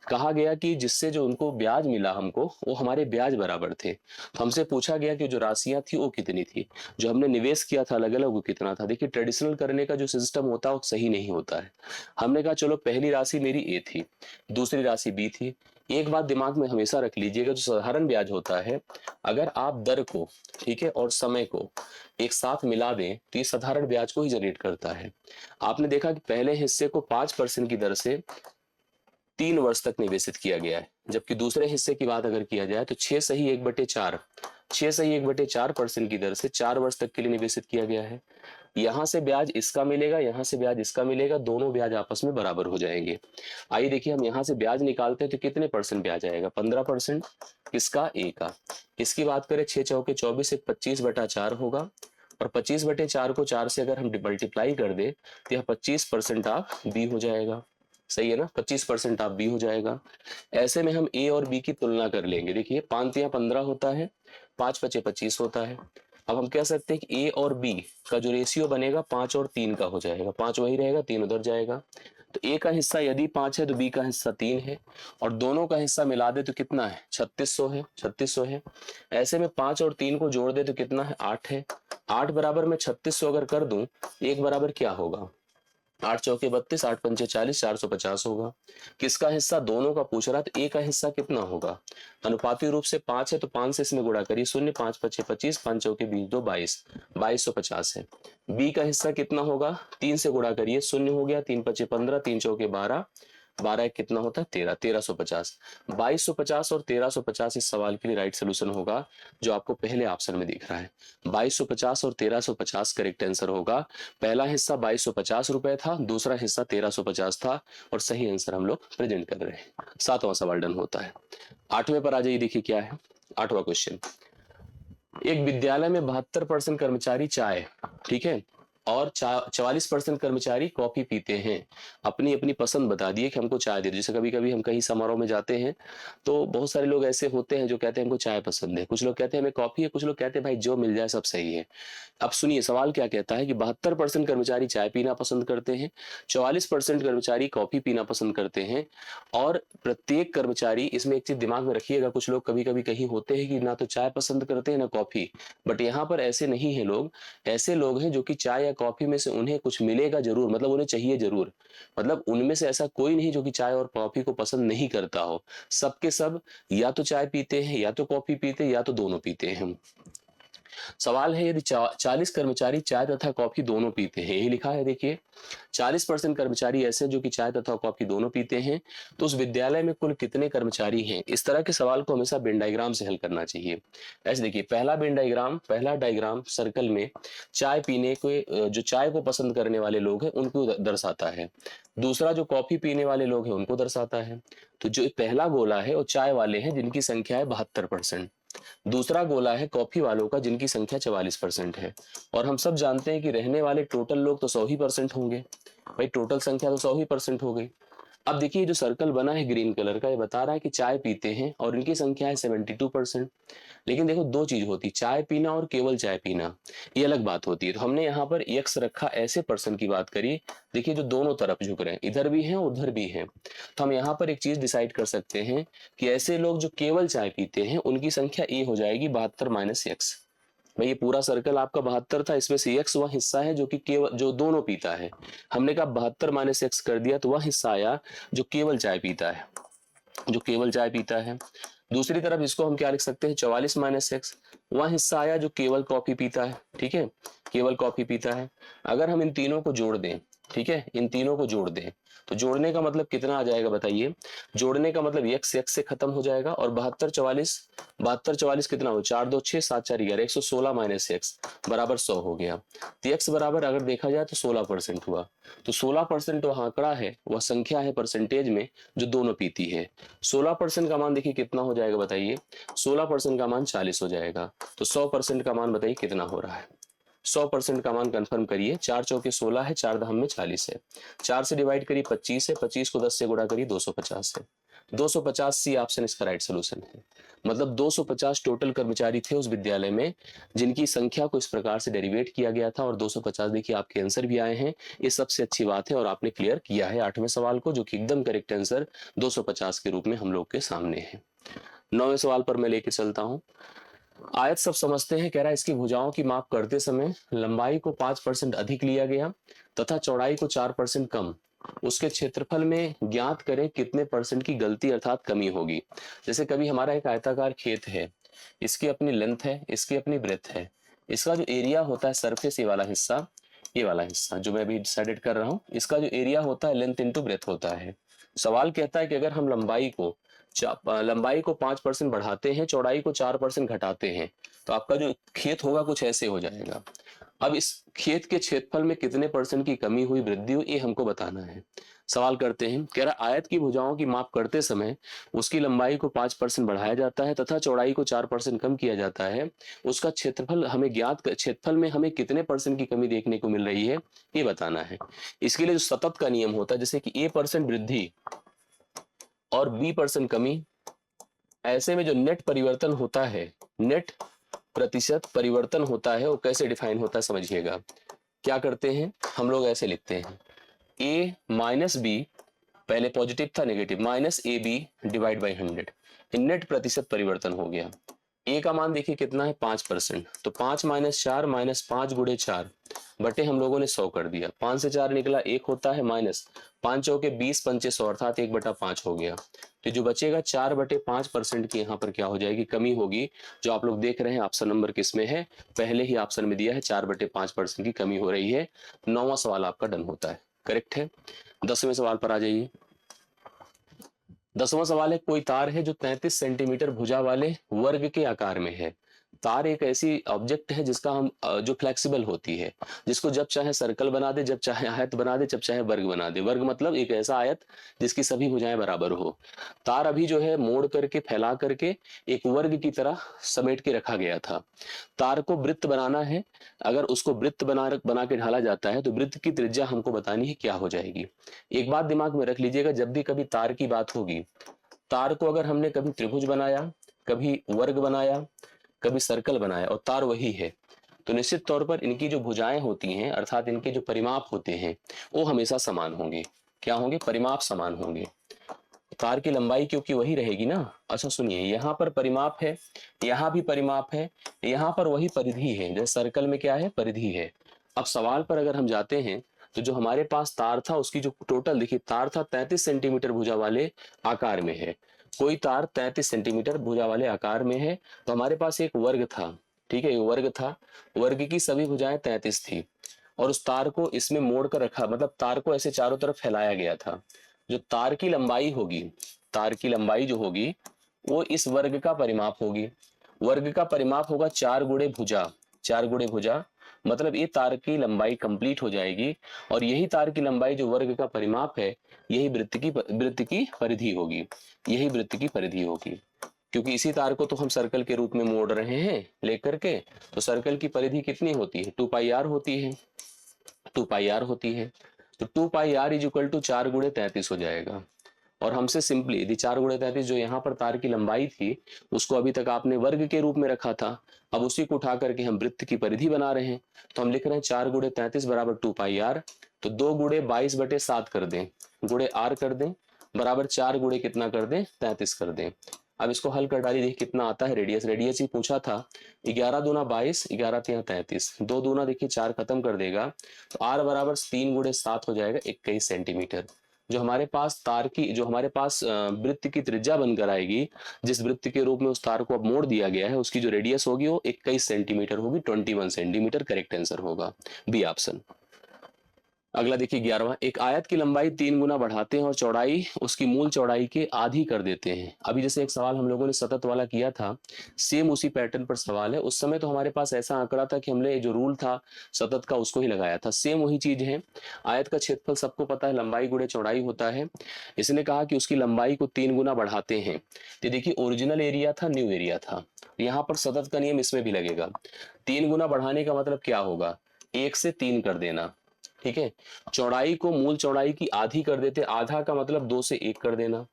कहा गया कि जिससे जो उनको ब्याज मिला हमको, वो हमारे ब्याज बराबर थे। तो हमसे पूछा गया कि जो राशियां थी वो कितनी थी, जो हमने निवेश किया था अलग अलग, वो कितना था। देखिए ट्रेडिशनल करने का जो सिस्टम होता है वो सही नहीं होता है। हमने कहा चलो पहली राशि मेरी ए थी, दूसरी राशि बी थी। एक बात दिमाग में हमेशा रख लीजिएगा, जो साधारण ब्याज होता है, अगर आप दर को, ठीक है, और समय को एक साथ मिला दें तो ये साधारण ब्याज को ही जनरेट करता है। आपने देखा कि पहले हिस्से को 5% की दर से 3 वर्ष तक निवेशित किया गया है, जबकि दूसरे हिस्से की बात अगर किया जाए तो 6 सही 1/4, 6 सही 1/4% की दर से 4 वर्ष तक के लिए निवेशित किया गया है। यहां से ब्याज इसका मिलेगा, यहां से ब्याज इसका मिलेगा, दोनों ब्याज आपस में बराबर हो जाएंगे। आइए देखिए, हम यहां से ब्याज निकालते हैं तो कितने परसेंट ब्याज आएगा, 15%। किसका, ए का। इसकी बात करें 6 चौके 24, एक 25/4 होगा, और 25/4 को 4 से अगर हम मल्टीप्लाई कर दे तो यह 25% ऑफ बी हो जाएगा। सही है ना, 25% ऑफ बी हो जाएगा। ऐसे में हम ए और बी की तुलना कर लेंगे। देखिए 5 या 15 होता है, 5 पचे 25 होता है। अब हम कह सकते हैं कि ए और बी का जो रेशियो बनेगा 5 और 3 का हो जाएगा। 5 वही रहेगा, 3 उधर जाएगा। तो ए का हिस्सा यदि 5 है तो बी का हिस्सा 3 है, और दोनों का हिस्सा मिला दे तो कितना है, 3600 है, 3600 है। ऐसे में 5 और 3 को जोड़ दे तो कितना है, 8 है। 8 बराबर में 3600 अगर कर दूं, एक बराबर क्या होगा, 8 चौके 32, 8 पंचे 40, 450 होगा। किसका हिस्सा, दोनों का पूछ रहा है, तो ए का हिस्सा कितना होगा, अनुपाती रूप से 5 है तो 5 से इसमें गुणा करिए, 0, 5 पचे 25, 5 चौके 20, 2 22, 2250 है। बी का हिस्सा कितना होगा, 3 से गुणा करिए, 0 हो गया, 3 पचे 15, 3 चौके 12, 12 एक कितना होता है, 13, 1350। 2250 और 1350 इस सवाल के लिए राइट सोल्यूशन होगा, जो आपको पहले ऑप्शन में दिख रहा है। 2250 और 1350 करेक्ट आंसर होगा। पहला हिस्सा 2250 रुपए था, दूसरा हिस्सा 1350 था, और सही आंसर हम लोग प्रेजेंट कर रहे हैं। 7वां सवाल डन होता है। 8वें पर आ जाइए, देखिए क्या है 8वां क्वेश्चन। एक विद्यालय में 72% कर्मचारी चाय, ठीक है, और 44% कर्मचारी कॉफी पीते हैं। अपनी अपनी पसंद बता दिए कि हमको चाय दे दो। जैसे कभी कभी हम कहीं समारोह में जाते हैं तो बहुत सारे लोग ऐसे होते हैं जो कहते हैं हमको चाय पसंद है, कुछ लोग कहते हैं हमें कॉफी है, कुछ लोग कहते हैं भाई जो मिल जाए सब सही है। अब सुनिए सवाल क्या कहता है कि 72% कर्मचारी चाय पीना पसंद करते हैं, 44% कर्मचारी कॉफी पीना पसंद करते हैं, और प्रत्येक कर्मचारी, इसमें एक चीज दिमाग में रखिएगा, कुछ लोग कभी कभी कहीं होते हैं कि ना तो चाय पसंद करते हैं ना कॉफी, बट यहाँ पर ऐसे नहीं है लोग। ऐसे लोग हैं जो कि चाय या कॉफी में से उन्हें कुछ मिलेगा जरूर, मतलब उन्हें चाहिए जरूर, मतलब उनमें से ऐसा कोई नहीं जो कि चाय और कॉफी को पसंद नहीं करता हो। सबके सब या तो चाय पीते हैं, या तो कॉफी पीते हैं, या तो दोनों पीते हैं। सवाल है यदि 40 कर्मचारी चाय तथा कॉफी दोनों पीते हैं, यही लिखा है देखिए, 40% कर्मचारी ऐसे हैं जो कि चाय तथा कॉफी दोनों पीते हैं, तो उस विद्यालय में कुल कितने कर्मचारी हैं। इस तरह के सवाल को हमेशा वेन डायग्राम से हल करना चाहिए। ऐसे देखिए, पहला वेन डायग्राम, पहला डायग्राम सर्कल में चाय पीने के जो चाय को पसंद करने वाले लोग हैं उनको दर्शाता है, दूसरा जो कॉफी पीने वाले लोग हैं उनको दर्शाता है। तो जो पहला गोला है वो चाय वाले हैं जिनकी संख्या है 72%, दूसरा गोला है कॉफी वालों का जिनकी संख्या 44% है, और हम सब जानते हैं कि रहने वाले टोटल लोग तो 100% होंगे, भाई टोटल संख्या तो 100% हो गई। अब देखिए जो सर्कल बना है ग्रीन कलर का, ये बता रहा है कि चाय पीते हैं और इनकी संख्या है 72%। लेकिन देखो दो चीज होती, चाय पीना और केवल चाय पीना, ये अलग बात होती है। तो हमने यहाँ पर एक्स रखा, ऐसे पर्सन की बात करी, देखिए जो दोनों तरफ झुक रहे हैं, इधर भी हैं उधर भी हैं। तो हम यहाँ पर एक चीज डिसाइड कर सकते हैं कि ऐसे लोग जो केवल चाय पीते हैं उनकी संख्या ए हो जाएगी 72 - x। भाई ये पूरा सर्कल आपका 72 था, इसमें से x वह हिस्सा है जो कि केवल जो दोनों पीता है। हमने कहा 72 माइनस x कर दिया तो वह हिस्सा आया जो केवल चाय पीता है, जो केवल चाय पीता है। दूसरी तरफ इसको हम क्या लिख सकते हैं, 44 माइनस एक्स, वह हिस्सा आया जो केवल कॉफी पीता है। ठीक है, केवल कॉफी पीता है। अगर हम इन तीनों को जोड़ दें, ठीक है, इन तीनों को जोड़ दें तो जोड़ने का मतलब कितना आ जाएगा बताइए। जोड़ने का मतलब x x से खत्म हो जाएगा और 72 44 कितना हो, 4 2 6 7 4 11, 116 माइनस एक्स बराबर 100 हो गया। तो x बराबर अगर देखा जाए तो 16% हुआ। तो 16% वह आंकड़ा है, वह संख्या है परसेंटेज में जो दोनों पीती है। 16% का मान देखिए कितना हो जाएगा बताइए, 16% का मान 40 हो जाएगा। तो 100% का मान बताइए कितना हो रहा है, 100% का मान कंफर्म करिए। 4 चौके 16 है, 4 दहम में 40 है, 4 से डिवाइड करिए 25 है, 25 को 10 से गुणा करिए 250 है। 250 सी ऑप्शन इसका राइट सोल्यूशन है। मतलब 250 टोटल कर्मचारी थे उस विद्यालय में जिनकी संख्या को इस प्रकार से डेरिवेट किया गया था और 250 देखिए आपके आंसर भी आए हैं। ये सबसे अच्छी बात है और आपने क्लियर किया है 8वें सवाल को, जो कि एकदम करेक्ट आंसर 250 के रूप में हम लोग के सामने है। 9वें सवाल पर मैं लेके चलता हूं। आयत सब समझते हैं, कह रहा है इसकी भुजाओं की माप करते समय लंबाई को 5% अधिक लिया गया तथा चौड़ाई को 4% कम। उसके क्षेत्रफल में ज्ञात करें कितने परसेंट की गलती अर्थात कमी होगी। जैसे कभी हमारा एक आयताकार खेत है, इसकी अपनी लेंथ है, इसकी अपनी ब्रेथ है, इसका जो एरिया होता है सरफेस, ये वाला हिस्सा जो मैं अभी डिसाइडेड कर रहा हूँ, इसका जो एरिया होता है लेंथ इंटू ब्रेथ होता है। सवाल कहता है कि अगर हम लंबाई को 5% बढ़ाते हैं, चौड़ाई को 4% घटाते हैं, तो आपका जो खेत होगा कुछ ऐसे हो जाएगा। अब इस खेत के क्षेत्रफल में कितने परसेंट की कमी हुई, वृद्धि हुई, ये हमको बताना है। सवाल करते हैं, कह रहा आयत की भुजाओं की माप करते समय उसकी लंबाई को 5% बढ़ाया जाता है तथा चौड़ाई को 4% कम किया जाता है। उसका क्षेत्रफल में हमें कितने परसेंट की कमी देखने को मिल रही है, ये बताना है। इसके लिए जो सतत का नियम होता है, जैसे कि a% वृद्धि और b% कमी, ऐसे में जो नेट परिवर्तन होता है, नेट प्रतिशत परिवर्तन होता है, वो कैसे डिफाइन होता है समझिएगा। क्या करते हैं हम लोग, ऐसे लिखते हैं a माइनस बी, पहले पॉजिटिव था negative, minus A B divide by 100, net प्रतिशत परिवर्तन हो गया। ए का मान देखिए कितना है 5%, तो 5 माइनस 4 माइनस 5 गुणे 4 बटे हम लोगों ने 100 कर दिया। 5 से 4 निकला 1 होता है, माइनस 5 चौके 20 पंचे 100 अर्थात 1/5 हो गया। तो जो बचेगा 4/5% की यहाँ पर क्या हो जाएगी, कमी होगी। जो आप लोग देख रहे हैं ऑप्शन नंबर किस में है, पहले ही ऑप्शन में दिया है 4/5% की कमी हो रही है। 9वां सवाल आपका डन होता है, करेक्ट है। 10वें सवाल पर आ जाइए। 10वां सवाल है, कोई तार है जो 33 सेंटीमीटर भुजा वाले वर्ग के आकार में है। तार एक ऐसी ऑब्जेक्ट है जिसका हम जो फ्लेक्सिबल होती है, जिसको जब चाहे सर्कल बना दे, जब चाहे आयत बना दे, जब चाहे वर्ग बना दे। वर्ग मतलब एक ऐसा आयत जिसकी सभी भुजाएं बराबर हो। तार अभी जो है मोड़ करके फैला करके एक वर्ग की तरह समेट के रखा गया था। तार को वृत्त बनाना है, अगर उसको वृत्त बना के ढाला जाता है तो वृत्त की त्रिज्या हमको बतानी है क्या हो जाएगी। एक बात दिमाग में रख लीजिएगा, जब भी कभी तार की बात होगी, तार को अगर हमने कभी त्रिभुज बनाया, कभी वर्ग बनाया, कभी सर्कल बनाया और तार वही है, तो निश्चित तौर पर इनकी जो भुजाएं होती हैं अर्थात इनके जो परिमाप होते हैं वो हमेशा समान होंगे। क्या होंगे, परिमाप समान होंगे। तार की लंबाई क्योंकि वही रहेगी ना। अच्छा सुनिए, यहाँ पर परिमाप है, यहाँ भी परिमाप है, यहाँ पर वही परिधि है, जैसे सर्कल में क्या है, परिधि है। अब सवाल पर अगर हम जाते हैं तो जो हमारे पास तार था उसकी जो टोटल देखिए, तार था 33 सेंटीमीटर भुजा वाले आकार में है। कोई तार 33 सेंटीमीटर भुजा वाले आकार में है, तो हमारे पास एक वर्ग था, ठीक है, ये वर्ग था। वर्ग की सभी भुजाएं 33 थी और उस तार को इसमें मोड़ कर रखा, मतलब तार को ऐसे चारों तरफ फैलाया गया था। जो तार की लंबाई होगी, तार की लंबाई जो होगी वो इस वर्ग का परिमाप होगी। वर्ग का परिमाप होगा 4 गुणे भुजा, 4 गुणे भुजा, मतलब ये तार की लंबाई कंप्लीट हो जाएगी। और यही तार की लंबाई जो वर्ग का परिमाप है, यही वृत्त की परिधि होगी, यही वृत्त की परिधि होगी। क्योंकि इसी तार को तो हम सर्कल के रूप में मोड़ रहे हैं लेकर के, तो सर्कल की परिधि कितनी होती है, 2πr होती है, 2πr होती है। तो 2πr इज इक्वल टू 4 गुणे 33 हो जाएगा। और हमसे सिंपली यदि 4 गुणे 33 जो यहाँ पर तार की लंबाई थी उसको अभी तक आपने वर्ग के रूप में रखा था, अब उसी को उठा करके हम वृत्त की परिधि बना रहे हैं, तो हम लिख रहे हैं 4 गुणे 33 बराबर 2πr। तो 2 गुणे 22/7 कर दें, गुणे r कर दें, बराबर 4 गुणे कितना कर दें, 33 कर दें। अब इसको हल कर डालिए, देखिए कितना आता है रेडियस। रेडियस ही पूछा था, 11 दूना 22, 11 तिया 33, 2 दूना देखिए 4 खत्म कर देगा, तो r बराबर 3 गुणे 7 हो जाएगा 21 सेंटीमीटर। जो हमारे पास तार की, जो हमारे पास वृत्त की त्रिज्या बनकर आएगी, जिस वृत्त के रूप में उस तार को अब मोड़ दिया गया है, उसकी जो रेडियस होगी वो 21 सेंटीमीटर होगी, 21 सेंटीमीटर करेक्ट आंसर होगा, बी ऑप्शन। अगला देखिए 11वां, एक आयत की लंबाई 3 गुना बढ़ाते हैं और चौड़ाई उसकी मूल चौड़ाई के आधी कर देते हैं। अभी जैसे एक सवाल हम लोगों ने सतत वाला किया था, सेम उसी पैटर्न पर सवाल है। उस समय तो हमारे पास ऐसा आंकड़ा था कि हमने जो रूल था सतत का उसको ही लगाया था, सेम वही चीज है। आयत का क्षेत्रफल सबको पता है लंबाई गुणे चौड़ाई होता है। इसने कहा कि उसकी लंबाई को 3 गुना बढ़ाते हैं। तो देखिए ओरिजिनल एरिया था, न्यू एरिया था, यहाँ पर सतत का नियम इसमें भी लगेगा। 3 गुना बढ़ाने का मतलब क्या होगा, 1 से 3 कर देना, ठीक है। चौड़ाई को मूल चौड़ाई की आधी कर देते, आधा का मतलब 2 से 1 कर देना।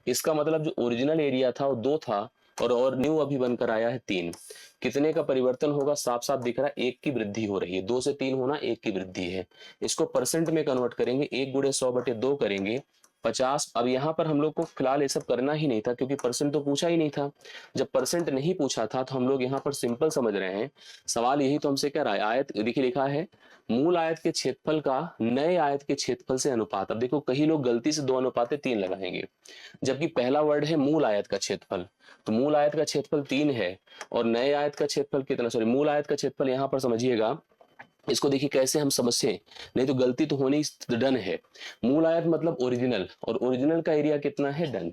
इसका मतलब जो ओरिजिनल एरिया था वो 2 था, और न्यू अभी बनकर आया है 3। कितने का परिवर्तन होगा, साफ साफ दिख रहा है, 1 की वृद्धि हो रही है। 2 से 3 होना 1 की वृद्धि है। इसको परसेंट में कन्वर्ट करेंगे, 1 गुणे 100/2 करेंगे, 50। अब यहाँ पर हम लोग को फिलहाल ये सब करना ही नहीं था, क्योंकि परसेंट तो पूछा ही नहीं था। जब परसेंट नहीं पूछा था तो हम लोग यहाँ पर सिंपल समझ रहे हैं। सवाल यही तो हमसे कह रहा है, आयत देखिए लिखा है मूल आयत के क्षेत्रफल का नए आयत के क्षेत्रफल से अनुपात। अब देखो कई लोग गलती से 2:3 लगाएंगे, जबकि पहला वर्ड है मूल आयत का क्षेत्रफल। तो मूल आयत का क्षेत्रफल 3 है, और नए आयत का क्षेत्रफल कितना, सॉरी मूल आयत का क्षेत्रफल यहाँ पर समझिएगा। इसको देखिए कैसे हम समझे, नहीं तो गलती तो होनी डन है। मूल आयत मतलब ओरिजिनल, और ओरिजिनल का एरिया कितना है, डन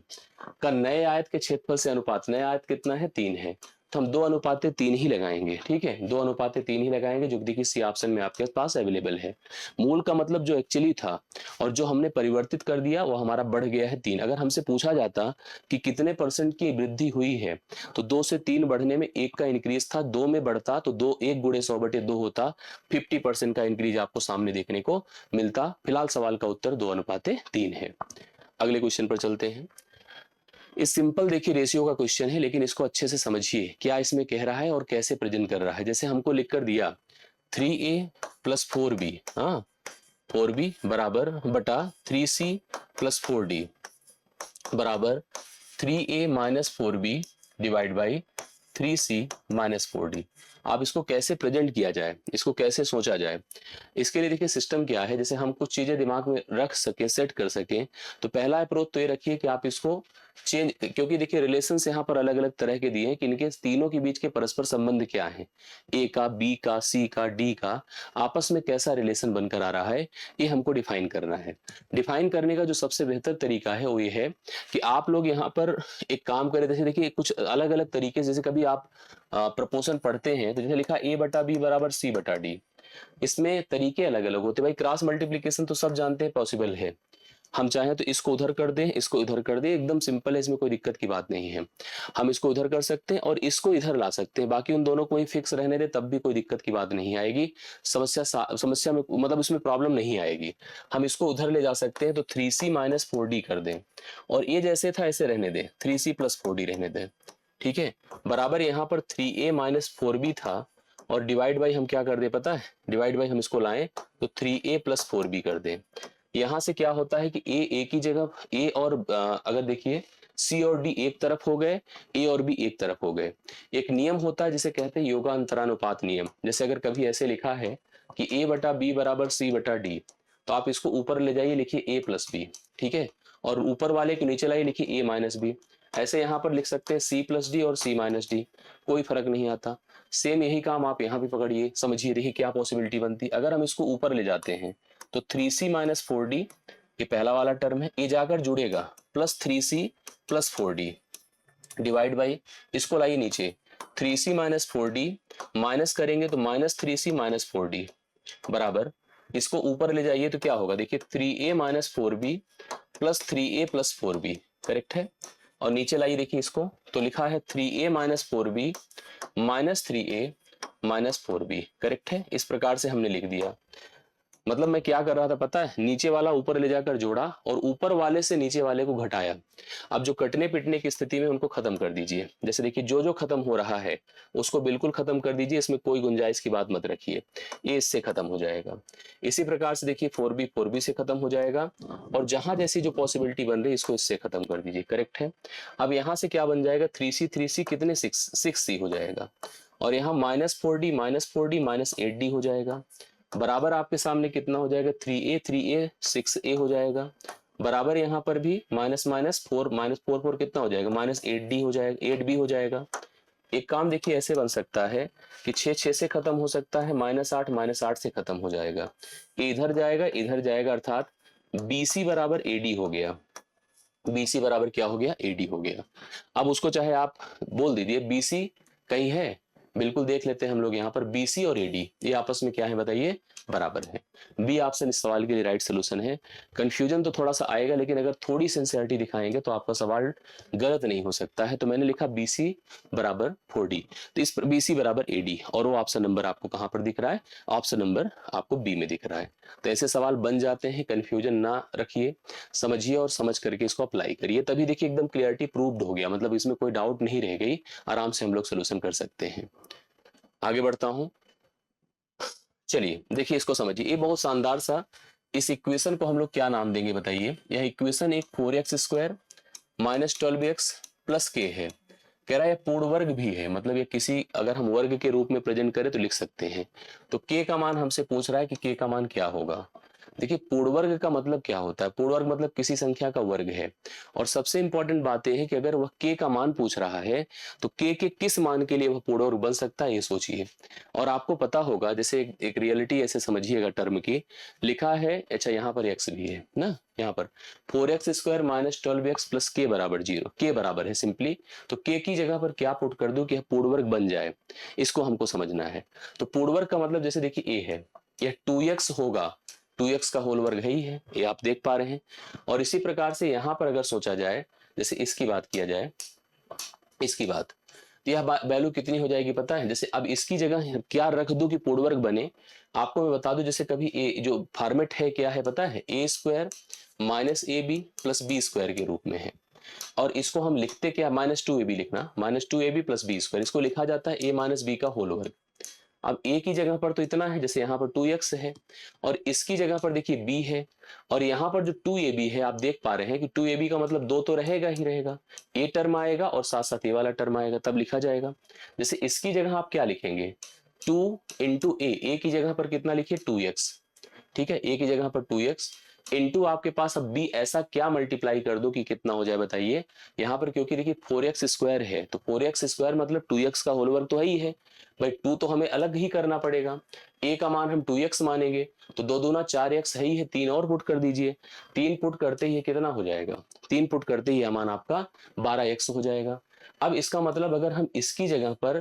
का नए आयत के क्षेत्रफल से अनुपात, नया आयत कितना है, 3 है, तो हम 2:3 ही लगाएंगे, ठीक है। 2:3 ही लगाएंगे, जो देखिए सी ऑप्शन में आपके पास अवेलेबल है। मूल का मतलब जो एक्चुअली था और जो हमने परिवर्तित कर दिया वो हमारा बढ़ गया है 3। अगर हमसे पूछा जाता कि कितने परसेंट की वृद्धि हुई है, तो 2 से 3 बढ़ने में 1 का इंक्रीज था, 2 में बढ़ता तो 2, 1 गुणे 100/2 होता, 50% का इंक्रीज आपको सामने देखने को मिलता। फिलहाल सवाल का उत्तर 2:3 है। अगले क्वेश्चन पर चलते हैं। इस सिंपल देखिए रेशियो का क्वेश्चन है, लेकिन इसको अच्छे से समझिए क्या इसमें कह रहा है और कैसे प्रेजेंट कर रहा है। जैसे हमको लिख कर दिया 3a + 4b, हाँ 4b बराबर बटा 3c + 4d बराबर 3a - 4b divide by 3c - 4d। आप इसको कैसे प्रेजेंट किया जाए, इसको कैसे सोचा जाए, इसके लिए देखिए सिस्टम क्या है। जैसे हम कुछ चीजें दिमाग में रख सके, सेट कर सके, तो पहला अप्रोच तो ये रखिए कि आप इसको चेंज, क्योंकि देखिए रिलेशन यहाँ पर अलग अलग तरह के दिए हैं कि इनके तीनों के बीच के परस्पर संबंध क्या है, ए का, बी का, सी का, डी का, आपस में कैसा रिलेशन बनकर आ रहा है, ये हमको डिफाइन करना है। डिफाइन करने का जो सबसे बेहतर तरीका है वो ये है कि आप लोग यहाँ पर एक काम करें। जैसे देखिए कुछ अलग अलग तरीके, जैसे कभी आप प्रपोर्शन पढ़ते हैं तो जैसे लिखा a/b बराबर c/d, इसमें तरीके अलग अलग होते हैं भाई। क्रॉस मल्टीप्लीकेशन तो सब जानते हैं पॉसिबल है, हम चाहें तो इसको उधर कर दें, इसको इधर कर दें, एकदम सिंपल है, इसमें कोई दिक्कत की बात नहीं है। हम इसको उधर कर सकते हैं और इसको इधर ला सकते हैं, बाकी उन दोनों को ही फिक्स रहने दे, तब भी कोई दिक्कत की बात नहीं आएगी। समस्या में मतलब उसमें प्रॉब्लम नहीं आएगी। हम इसको उधर ले जा सकते हैं, तो 3c - 4d कर दें, और ये जैसे था ऐसे रहने दें, 3c + 4d रहने दें, ठीक है। बराबर यहाँ पर 3a - 4b था, और डिवाइड बाई हम क्या कर दे पता है, डिवाइड बाई हम इसको लाएं तो 3a + 4b कर दें। यहां से क्या होता है कि ए की जगह, ए और अगर देखिए सी और डी एक तरफ हो गए, ए और बी एक तरफ हो गए। एक नियम होता है जिसे कहते हैं योगांतरानुपात नियम। जैसे अगर कभी ऐसे लिखा है कि a/b बराबर c/d, तो आप इसको ऊपर ले जाइए, लिखिए a + b, ठीक है, और ऊपर वाले के नीचे लाइए, लिखिए a - b। ऐसे यहाँ पर लिख सकते हैं c + d और c - d, कोई फर्क नहीं आता। सेम यही काम आप यहाँ भी पकड़िए, समझिए, देखिए क्या पॉसिबिलिटी बनती। अगर हम इसको ऊपर ले जाते हैं तो 3c - 4d, ये पहला वाला टर्म है, ये जाकर जुड़ेगा plus 3c + 4d divide by, इसको लाइए नीचे, 3c - 4d माइनस करेंगे तो -3c - 4d बराबर, इसको ऊपर ले जाइए तो क्या होगा, देखिए 3a - 4b plus 3a + 4b, correct है। और नीचे लाइए देखिए इसको, तो लिखा है 3a - 4b - 3a - 4b, correct है। इस प्रकार से हमने लिख दिया। मतलब मैं क्या कर रहा था पता है, नीचे वाला ऊपर ले जाकर जोड़ा और ऊपर वाले से नीचे वाले को घटाया। अब जो कटने पिटने की स्थिति में उनको खत्म कर दीजिए। जैसे देखिए जो जो खत्म हो रहा है उसको बिल्कुल खत्म कर दीजिए, इसमें कोई गुंजाइश की बात मत रखिए, ये इससे खत्म हो जाएगा। इसी प्रकार से देखिए 4b से खत्म हो जाएगा, और जहां जैसी जो पॉसिबिलिटी बन रही है इसको इससे खत्म कर दीजिए। करेक्ट है। अब यहाँ से क्या बन जाएगा, 3c कितने 6c हो जाएगा, और यहाँ -4d -8d हो जाएगा। बराबर आपके सामने कितना हो जाएगा, 3a 6a हो जाएगा। बराबर यहाँ पर भी माइनस माइनस फोर, -4 कितना हो जाएगा, -8d हो जाएगा, 8b हो जाएगा। एक काम देखिए ऐसे बन सकता है कि 6 से खत्म हो सकता है, -8 से खत्म हो जाएगा, इधर जाएगा अर्थात BC बराबर AD हो गया। BC बराबर क्या हो गया, AD हो गया। अब उसको चाहे आप बोल दीजिए BC कहीं है, बिल्कुल देख लेते हैं हम लोग यहाँ पर BC और AD ये आपस में क्या है बताइए, बराबर है। बी ऑप्शन इस सवाल के लिए राइट सोल्यूशन है। कंफ्यूजन तो थोड़ा सा आएगा, लेकिन अगर थोड़ी सिंसियरिटी दिखाएंगे तो आपका सवाल गलत नहीं हो सकता है। तो मैंने लिखा BC बराबर 4D, तो इस पर BC बराबर AD, और वो ऑप्शन नंबर आपको कहाँ पर दिख रहा है, ऑप्शन नंबर आपको बी में दिख रहा है। तो ऐसे सवाल बन जाते हैं, कंफ्यूजन ना रखिए, समझिए और समझ करके इसको अप्लाई करिए, तभी देखिए एकदम क्लियरिटी प्रूव्ड हो गया, मतलब इसमें कोई डाउट नहीं रह गई, आराम से हम लोग सोल्यूशन कर सकते हैं। आगे बढ़ता हूं, चलिए देखिए इसको समझिए, ये बहुत शानदार सा, इस इक्वेशन को हम लोग क्या नाम देंगे बताइए। यह इक्वेशन एक 4x² -12x प्लस k है। कह रहा है पूर्ण वर्ग भी है, मतलब ये किसी अगर हम वर्ग के रूप में प्रेजेंट करें तो लिख सकते हैं। तो k का मान हमसे पूछ रहा है कि k का मान क्या होगा। देखिए पूर्ण वर्ग का मतलब क्या होता है, पूर्ण वर्ग मतलब किसी संख्या का वर्ग है, और सबसे इंपॉर्टेंट बात यह है कि अगर वह k का मान पूछ रहा है तो k के किस मान के लिए वह पूर्ण वर्ग बन सकता है, ये सोचिए। और आपको पता होगा, जैसे एक रियलिटी ऐसे समझिएगा टर्म की, लिखा है, अच्छा यहाँ पर x भी है ना, यहाँ पर 4x² -12x प्लस k बराबर 0, k बराबर है सिंपली, तो k की जगह पर क्या पुट कर दो कि पूर्ण वर्ग बन जाए, इसको हमको समझना है। तो पूर्ण वर्ग का मतलब जैसे देखिए a है, यह 2x होगा, 2x का होल वर्ग है ही है, ये आप देख पा रहे हैं। और इसी प्रकार से यहां पर अगर सोचा जाए, जैसे इसकी बात किया जाए, इसकी बात, तो यह वैल्यू कितनी हो जाएगी पता है। जैसे अब इसकी जगह क्या रख दूं कि पूर्ण वर्ग बने, आपको मैं बता दूं, जैसे कभी ए जो फॉर्मेट है क्या है पता है, a² -ab प्लस b² के रूप में है, और इसको हम लिखते क्या, -2ab लिखना, -2ab प्लस b², इसको लिखा जाता है a माइनस बी का होल वर्ग। अब a की जगह पर तो इतना है, जैसे यहाँ पर 2x है, और इसकी जगह पर देखिए b है, और यहाँ पर जो 2ab है आप देख पा रहे हैं कि 2ab का मतलब 2 तो रहेगा ही रहेगा, a टर्म आएगा और साथ साथ ये वाला टर्म आएगा, तब लिखा जाएगा। जैसे इसकी जगह आप क्या लिखेंगे, 2 इंटू a की जगह पर कितना लिखिए 2x, ठीक है, a की जगह पर 2x इंटू आपके पास अब b ऐसा क्या मल्टीप्लाई कर दो कि कितना हो जाए बताइए। यहाँ पर क्योंकि देखिए 4x² है, तो 4x² मतलब 2x का होल वर्ग तो है ही है भाई, 2 तो हमें अलग ही करना पड़ेगा, a का मान हम 2x मानेंगे, तो 2 दूना 4x है ही है, 3 और पुट कर दीजिए, 3 पुट करते ही कितना हो जाएगा, 3 पुट करते ही मान आपका 12x हो जाएगा। अब इसका मतलब अगर हम इसकी जगह पर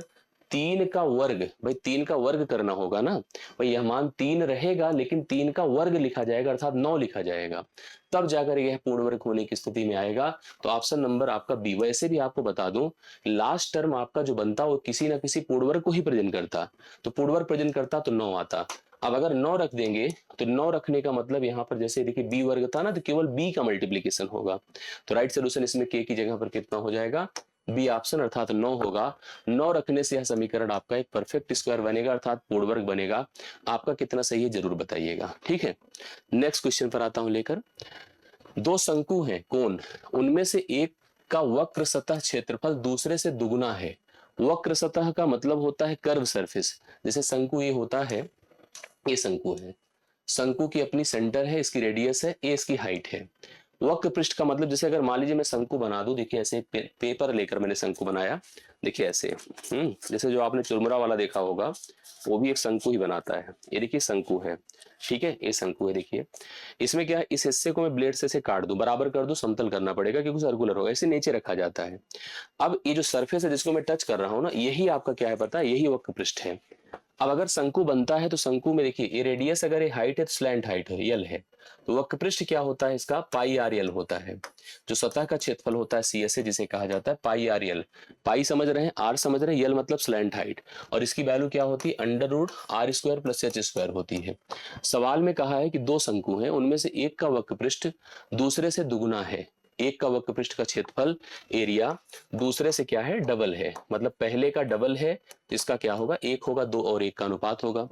3 का वर्ग, भाई 3 का वर्ग करना होगा ना, भाई यह मान 3 रहेगा लेकिन 3 का वर्ग लिखा जाएगा अर्थात 9 लिखा जाएगा, तब जाकर यह पूर्ण वर्ग होने की स्थिति में आएगा। तो ऑप्शन नंबर आपका बी। वैसे भी आपको बता दूं, लास्ट टर्म आपका जो बनता वो किसी ना किसी पूर्ण वर्ग को ही प्रेजेंट करता, तो पूर्ण वर्ग प्रेजेंट करता तो 9 आता। अब अगर 9 रख देंगे तो 9 रखने का मतलब यहाँ पर जैसे देखिए बी वर्ग था ना, तो केवल बी का मल्टीप्लीकेशन होगा, तो राइट सोल्यूशन इसमें के की जगह पर कितना हो जाएगा, बी ऑप्शन अर्थात 9 होगा। 9 रखने से यह समीकरण आपका एक परफेक्ट स्क्वायर बनेगा अर्थात पूर्ण वर्ग बनेगा। आपका कितना सही है जरूर बताइएगा, ठीक है। नेक्स्ट क्वेश्चन पर आता हूं लेकर, दो शंकु हैं कोण, उनमें से एक का वक्र सतह क्षेत्रफल दूसरे से दुगुना है। वक्र सतह का मतलब होता है कर्व सरफेस, जैसे शंकु ये होता है, ये शंकु है, शंकु की अपनी सेंटर है, इसकी रेडियस है, ए इसकी हाइट है। वक्र पृष्ठ का मतलब जैसे अगर मान लीजिए मैं शंकु बना दूं, देखिए ऐसे पेपर लेकर मैंने शंकु बनाया, देखिए ऐसे, जैसे जो आपने चुरमुरा वाला देखा होगा वो भी एक शंकु ही बनाता है, ये देखिए शंकु है, ठीक है, ये शंकु है। देखिए इसमें क्या है, इस हिस्से को मैं ब्लेड से काट दूं, बराबर कर दूं, समतल करना पड़ेगा क्योंकि सर्कुलर होगा, ऐसे नीचे रखा जाता है। अब ये जो सरफेस है जिसको मैं टच कर रहा हूं ना, यही आपका क्या है पता है, यही वक्र पृष्ठ है। अब अगर शंकु बनता है तो शंकु में देखिए ये रेडियस अगर ये हाइट है तो स्लैंट हाइट है यल है, तो वक्र पृष्ठ क्या होता है इसका पाई आर यल होता है। जो सतह का क्षेत्रफल होता है सी एस ए जिसे कहा जाता है पाई आर यल। पाई समझ रहे हैं, आर समझ रहे हैं, यल मतलब स्लैंट हाइट, और इसकी वैल्यू क्या होती है under root R square plus H square होती है। सवाल में कहा है कि दो शंकु हैं, उनमें से एक का वक्र पृष्ठ दूसरे से दुगुना है, एक का वक्र पृष्ठ का क्षेत्रफल एरिया दूसरे से क्या है डबल है, मतलब पहले का डबल है तो इसका क्या होगा एक होगा, दो और एक का अनुपात होगा।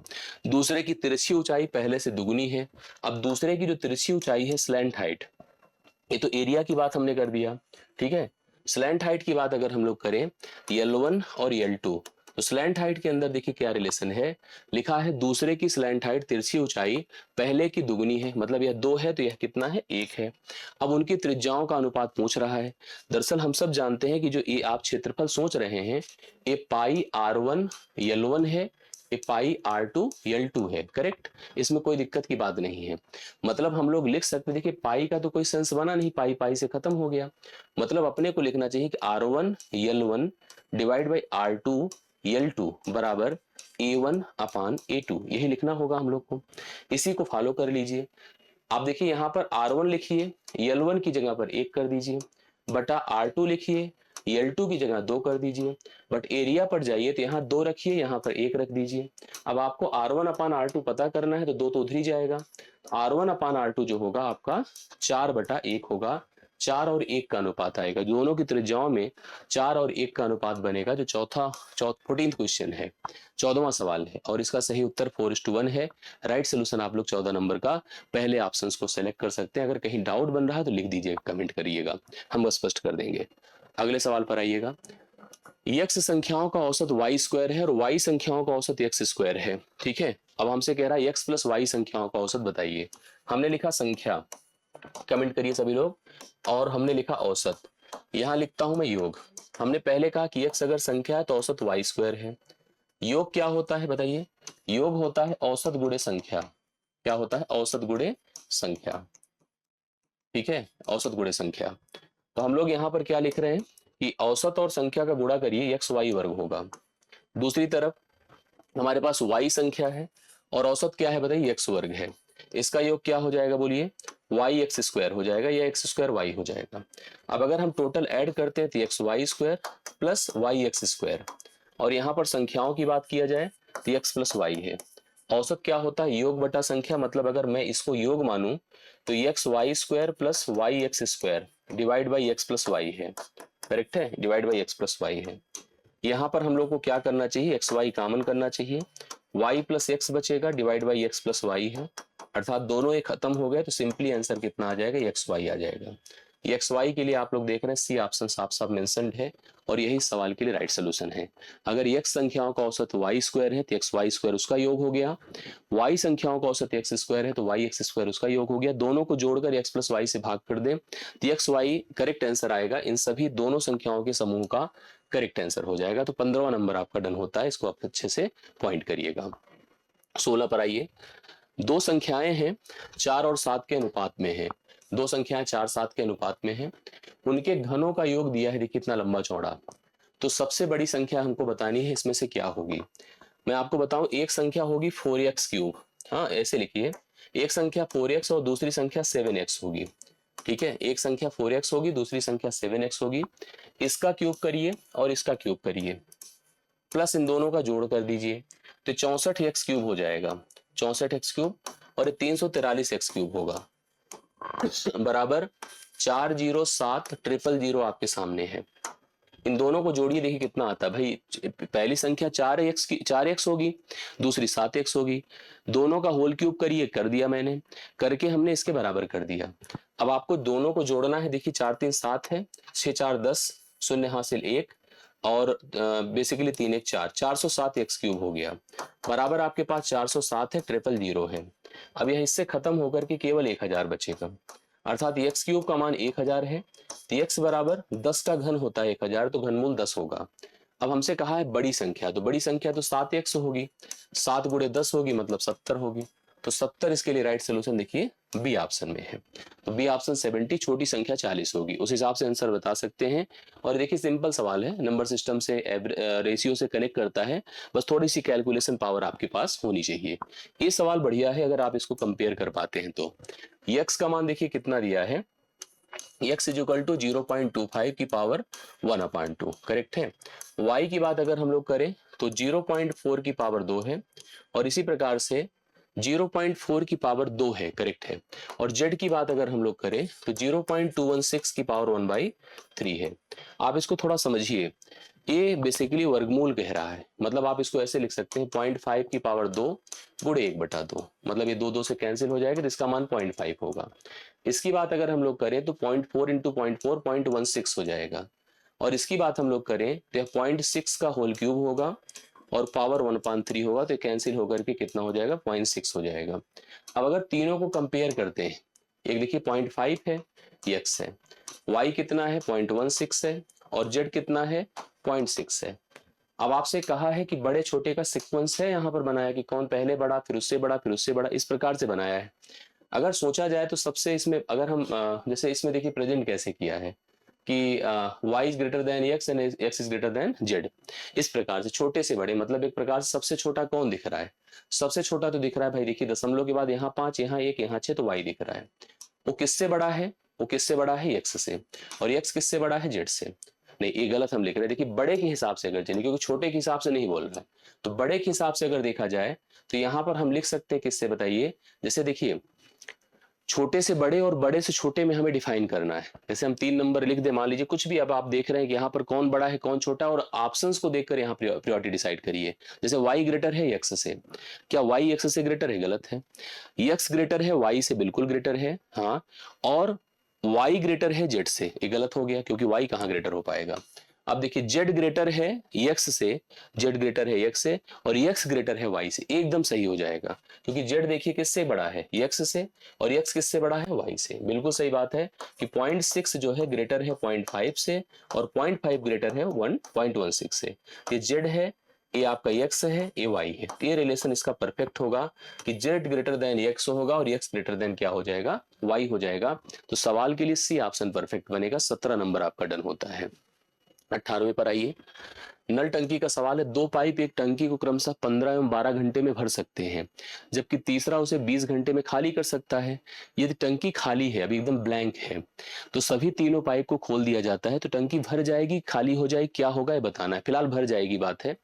दूसरे की तिरछी ऊंचाई पहले से दुगुनी है। अब दूसरे की जो तिरछी ऊंचाई है स्लैंट हाइट, ये तो एरिया की बात हमने कर दिया, ठीक है। स्लैंट हाइट की बात अगर हम लोग करें L1 और L2, तो स्लैंट हाइट के अंदर देखिए क्या रिलेशन है, लिखा है दूसरे की स्लैंट हाइट तिरछी ऊंचाई पहले की दुगुनी है, मतलब यह दो है तो यह कितना है एक है। अब उनकी त्रिज्याओं का अनुपात पूछ रहा है। दरअसल हम सब जानते हैं कि जो ये आप क्षेत्रफल सोच रहे हैं ये पाई R1 L1 है, ये पाई R2 L2 है, करेक्ट। इसमें कोई दिक्कत की बात नहीं है। मतलब हम लोग लिख सकते, देखिए पाई का तो कोई सेंस बना नहीं, पाई पाई से खत्म हो गया। मतलब अपने को लिखना चाहिए कि R1 L1 divide by R2 L2 बराबर A1 अपान A2, यही लिखना होगा हम लोग को। इसी को फॉलो कर लीजिए। आप देखिए यहाँ पर R1 लिखिए, L1 की जगह पर 1 कर दीजिए, बटा R2 लिखिए, L2 की जगह 2 कर दीजिए, बट एरिया पर जाइए तो यहाँ 2 रखिए, यहाँ पर 1 रख दीजिए। अब आपको R1 अपान R2 पता करना है तो 2 तो उधर ही जाएगा, R1 अपान R2 जो होगा आपका 4/1 होगा। 4 और 1 का अनुपात आएगा, दोनों की त्रिज्याओं में 4 और 1 का अनुपात बनेगा, जो 14th क्वेश्चन है, 14वां सवाल है, और इसका सही उत्तर 4:1 है। राइट सोल्यूशन आप लोग 14 नंबर का पहले ऑप्शंस को सेलेक्ट कर सकते हैं। अगर कहीं डाउट बन रहा है तो लिख दीजिए, कमेंट करिएगा, हम स्पष्ट कर देंगे। अगले सवाल पर आइएगा। यक्स संख्याओं का औसत वाई स्क्वायर है और वाई संख्याओं का औसत एक्स स्क्वायर है, ठीक है। अब हमसे कह रहा है एक्स प्लस वाई संख्याओं का औसत बताइए। हमने लिखा संख्या, कमेंट करिए सभी लोग, और हमने लिखा औसत, यहां लिखता हूं मैं योग। हमने पहले कहा कि एक्स अगर संख्या है तो औसत वाई स्क्वायर है। योग क्या होता है बताइए, योग होता है औसत गुणे संख्या। क्या होता है औसत गुणे संख्या, ठीक है, औसत गुणे संख्या। तो हम लोग यहाँ पर क्या लिख रहे हैं कि औसत और संख्या का गुणा करिए एक्स वाई वर्ग होगा। दूसरी तरफ हमारे पास वाई संख्या है और औसत क्या है बताइए एक्स वर्ग है, इसका योग क्या हो जाएगा बोलिए वाई एक्स स्क्वायर हो जाएगा या एक्स स्क्वायर वाई हो जाएगा। अब अगर हम टोटल ऐड करते हैं तो X Y square plus Y X square, और यहाँ पर संख्याओं की बात किया जाए तो एक्स प्लस वाई है। औसत क्या होता है योग बटा संख्या, मतलब अगर मैं इसको योग मानूं तो X Y square plus Y X square divide by X plus Y है, करेक्ट है, divide by X plus Y है। यहाँ पर हम लोग को क्या करना चाहिए एक्स वाई कॉमन करना चाहिए, वाई प्लस एक्स बचेगा divide by X plus Y है, अर्थात दोनों एक खत्म हो गए तो सिंपली आंसर कितना आ जाएगा एक्स वाई आ जाएगा। एक्स वाई के लिए आप लोग देख रहे हैं सी ऑप्शन साफ साफ मेंशन्ड है और यही सवाल के लिए राइट सोल्यूशन है। अगर एक्स संख्याओं का औसत वाई स्क्वायर है तो एक्स वाई स्क्वायर उसका योग हो गया, वाई संख्याओं का औसत एक्स स्क्वायर है तो वाई एक्स स्क्वायर उसका योग हो गया, दोनों को जोड़कर एक्स प्लस वाई से भाग कर दें तो एक्स वाई करेक्ट आंसर आएगा, इन सभी दोनों संख्याओं के समूह का करेक्ट आंसर हो जाएगा। तो 15वां नंबर आपका डन होता है, इसको आप अच्छे से पॉइंट करिएगा। 16 पर आइए। दो संख्याएं हैं 4 और 7 के अनुपात में है, दो संख्याएं 4 7 के अनुपात में है, उनके घनों का योग दिया है, देखिए कितना लंबा चौड़ा। तो सबसे बड़ी संख्या हमको बतानी है इसमें से क्या होगी। मैं आपको बताऊं एक संख्या होगी 4x क्यूब, हाँ ऐसे लिखिए, एक संख्या 4x और दूसरी संख्या 7x होगी, ठीक है, एक संख्या 4x होगी दूसरी संख्या 7x होगी, इसका क्यूब करिए और इसका क्यूब करिए, प्लस इन दोनों का जोड़ कर दीजिए तो 64x क्यूब हो जाएगा, 64x क्यूब, और 343x क्यूब होगा बराबर 407000 आपके सामने है। इन दोनों को जोड़िए देखिए कितना आता है भाई, पहली संख्या 4x की 4x होगी, दूसरी 7x होगी, दोनों का होल क्यूब करिए, कर दिया मैंने, करके हमने इसके बराबर कर दिया। अब आपको दोनों को जोड़ना है, देखिए 4 3 7 है, 6 4 10, शून्य हासिल 1, और बेसिकली 3 1 4, 407x क्यूब हो गया, बराबर आपके पास 407 है, 000 है। अब यह इससे खत्म होकर के केवल 1000 बचेगा, अर्थात एक्स क्यूब का मान 1000 है, तो एक्स बराबर 10 का घन होता है 1000, तो घनमूल 10 होगा। अब हमसे कहा है बड़ी संख्या, तो बड़ी संख्या तो 7x होगी, 7 गुणे 10 होगी मतलब 70 होगी, तो 70 इसके लिए राइट सोल्यूशन देखिए बी ऑप्शन में है। तो बी ऑप्शन 70, छोटी संख्या 40 होगी, उस हिसाब से आंसर बता सकते हैं। और देखिए सिंपल सवाल है, नंबर सिस्टम से रेशियो से कनेक्ट करता है, बस थोड़ी सी कैलकुलेशन पावर आपके पास होनी चाहिए। ये सवाल बढ़िया है अगर आप इसको कंपेयर कर पाते हैं तो। यक्स का मान देखिए कितना दिया है, x इज इक्वल टू 0.25 की पावर 1/2, करेक्ट है। y की बात अगर हम लोग करें तो 0.4 की पावर 2 है, और इसी प्रकार से 0.4 की पावर 2 है, करेक्ट है। और z की बात अगर हम लोग करें तो 0.216 की पावर 1/3 है। आप इसको थोड़ा समझिए, ये बेसिकली वर्गमूल कह रहा है, मतलब आप इसको ऐसे लिख सकते हैं 0.5 की पावर 2 गुणे 1/2, मतलब ये 2 से कैंसिल हो जाएगा, तो इसका मान 0.5 होगा। इसकी बात अगर हम लोग करें तो 0.4 इंटू 0.4 0.16 हो जाएगा, और इसकी बात हम लोग करें तो 0.6 का होल क्यूब होगा और पावर 1/3 होगा, तो कैंसिल होकर के कितना हो जाएगा, 0.6 हो जाएगा। अब अगर तीनों को कंपेयर करते हैं, एक देखिए 0.5 है, x है, y कितना है 0.16 है, और z कितना है 0.6 है। अब आपसे कहा है कि बड़े छोटे का सीक्वेंस है यहाँ पर बनाया, कि कौन पहले बड़ा फिर उससे बड़ा फिर उससे बड़ा, इस प्रकार से बनाया है। अगर सोचा जाए तो सबसे इसमें अगर हम जैसे इसमें देखिए प्रेजेंट कैसे किया है कि y is greater than x and x is greater than z, इस प्रकार से छोटे से बड़े, मतलब एक प्रकार से सबसे छोटा कौन दिख रहा है, सबसे छोटा तो दिख रहा है भाई, देखिए दशमलव के बाद यहाँ 5, यहाँ 1, यहाँ 6, तो y दिख रहा है। वो किससे बड़ा है, वो किससे बड़ा है x से, और x किससे बड़ा है z से। नहीं, ये गलत हम लिख रहे हैं, देखिए बड़े के हिसाब से अगर चलिए, क्योंकि छोटे के हिसाब से नहीं बोल रहा है, तो बड़े के हिसाब से अगर देखा जाए तो यहाँ पर हम लिख सकते हैं किससे, बताइए। जैसे देखिए छोटे से बड़े और बड़े से छोटे में हमें डिफाइन करना है, जैसे हम 3 नंबर लिख दे मान लीजिए कुछ भी, अब आप देख रहे हैं कि यहाँ पर कौन बड़ा है कौन छोटा, और ऑप्शंस को देखकर यहाँ प्रायोरिटी डिसाइड करिए। जैसे y ग्रेटर है x से, क्या y x से ग्रेटर है, गलत है। x ग्रेटर है y से, बिल्कुल ग्रेटर है, हाँ। और y ग्रेटर है z से, ये गलत हो गया क्योंकि y कहाँ ग्रेटर हो पाएगा। अब देखिए z ग्रेटर है x से, z ग्रेटर है x से, और x ग्रेटर है y से, एकदम सही हो जाएगा, क्योंकि z देखिए किससे बड़ा है, x से, और x किससे बड़ा है, y से। बिल्कुल सही बात है कि 0.6 जो है ग्रेटर है 0.5 से, और 0.5 ग्रेटर है 1.16 से। ये z है, ये आपका x है, ये y है, तो ये रिलेशन इसका परफेक्ट होगा कि z ग्रेटर देन x होगा और x ग्रेटर देन क्या हो जाएगा, y हो जाएगा। तो सवाल के लिए सी ऑप्शन परफेक्ट बनेगा, 17 नंबर आपका डन होता है। 18वें पर आइए, नल टंकी का सवाल है। 2 पाइप एक टंकी को क्रमशः 15 एवं 12 घंटे में भर सकते हैं, जबकि तीसरा उसे 20 घंटे में खाली कर सकता है। यदि टंकी खाली है, अभी एकदम ब्लैंक है, तो सभी तीनों पाइप को खोल दिया जाता है, तो टंकी भर जाएगी खाली हो जाएगी, क्या होगा ये बताना है। फिलहाल भर जाएगी बात है।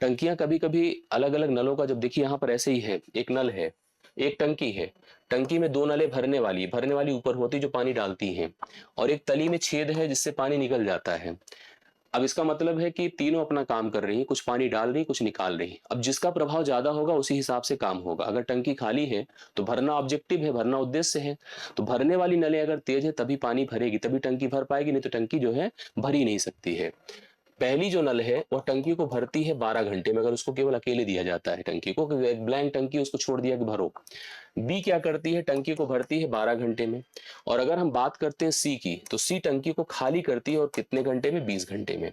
टंकियां कभी कभी अलग अलग नलों का, जब देखिए यहाँ पर ऐसे ही है, एक नल है, एक टंकी है, टंकी में 2 नलें भरने वाली ऊपर होती जो पानी डालती हैं, और एक तली में छेद है जिससे पानी निकल जाता है। अब इसका मतलब है कि तीनों अपना काम कर रही हैं, कुछ पानी डाल रही, कुछ निकाल रही। अब जिसका प्रभाव ज्यादा होगा उसी हिसाब से काम होगा। अगर टंकी खाली है तो भरना ऑब्जेक्टिव है, भरना उद्देश्य है, तो भरने वाली नलें अगर तेज है तभी पानी भरेगी, तभी टंकी भर पाएगी, नहीं तो टंकी जो है भर ही नहीं सकती है। पहली जो नल है वो टंकी को भरती है 12 घंटे में, अगर उसको केवल अकेले दिया जाता है टंकी को, ब्लैंक टंकी उसको छोड़ दिया कि भरो। बी क्या करती है, टंकी को भरती है 12 घंटे में। और अगर हम बात करते हैं सी की, तो सी टंकी को खाली करती है और कितने घंटे में, 20 घंटे में।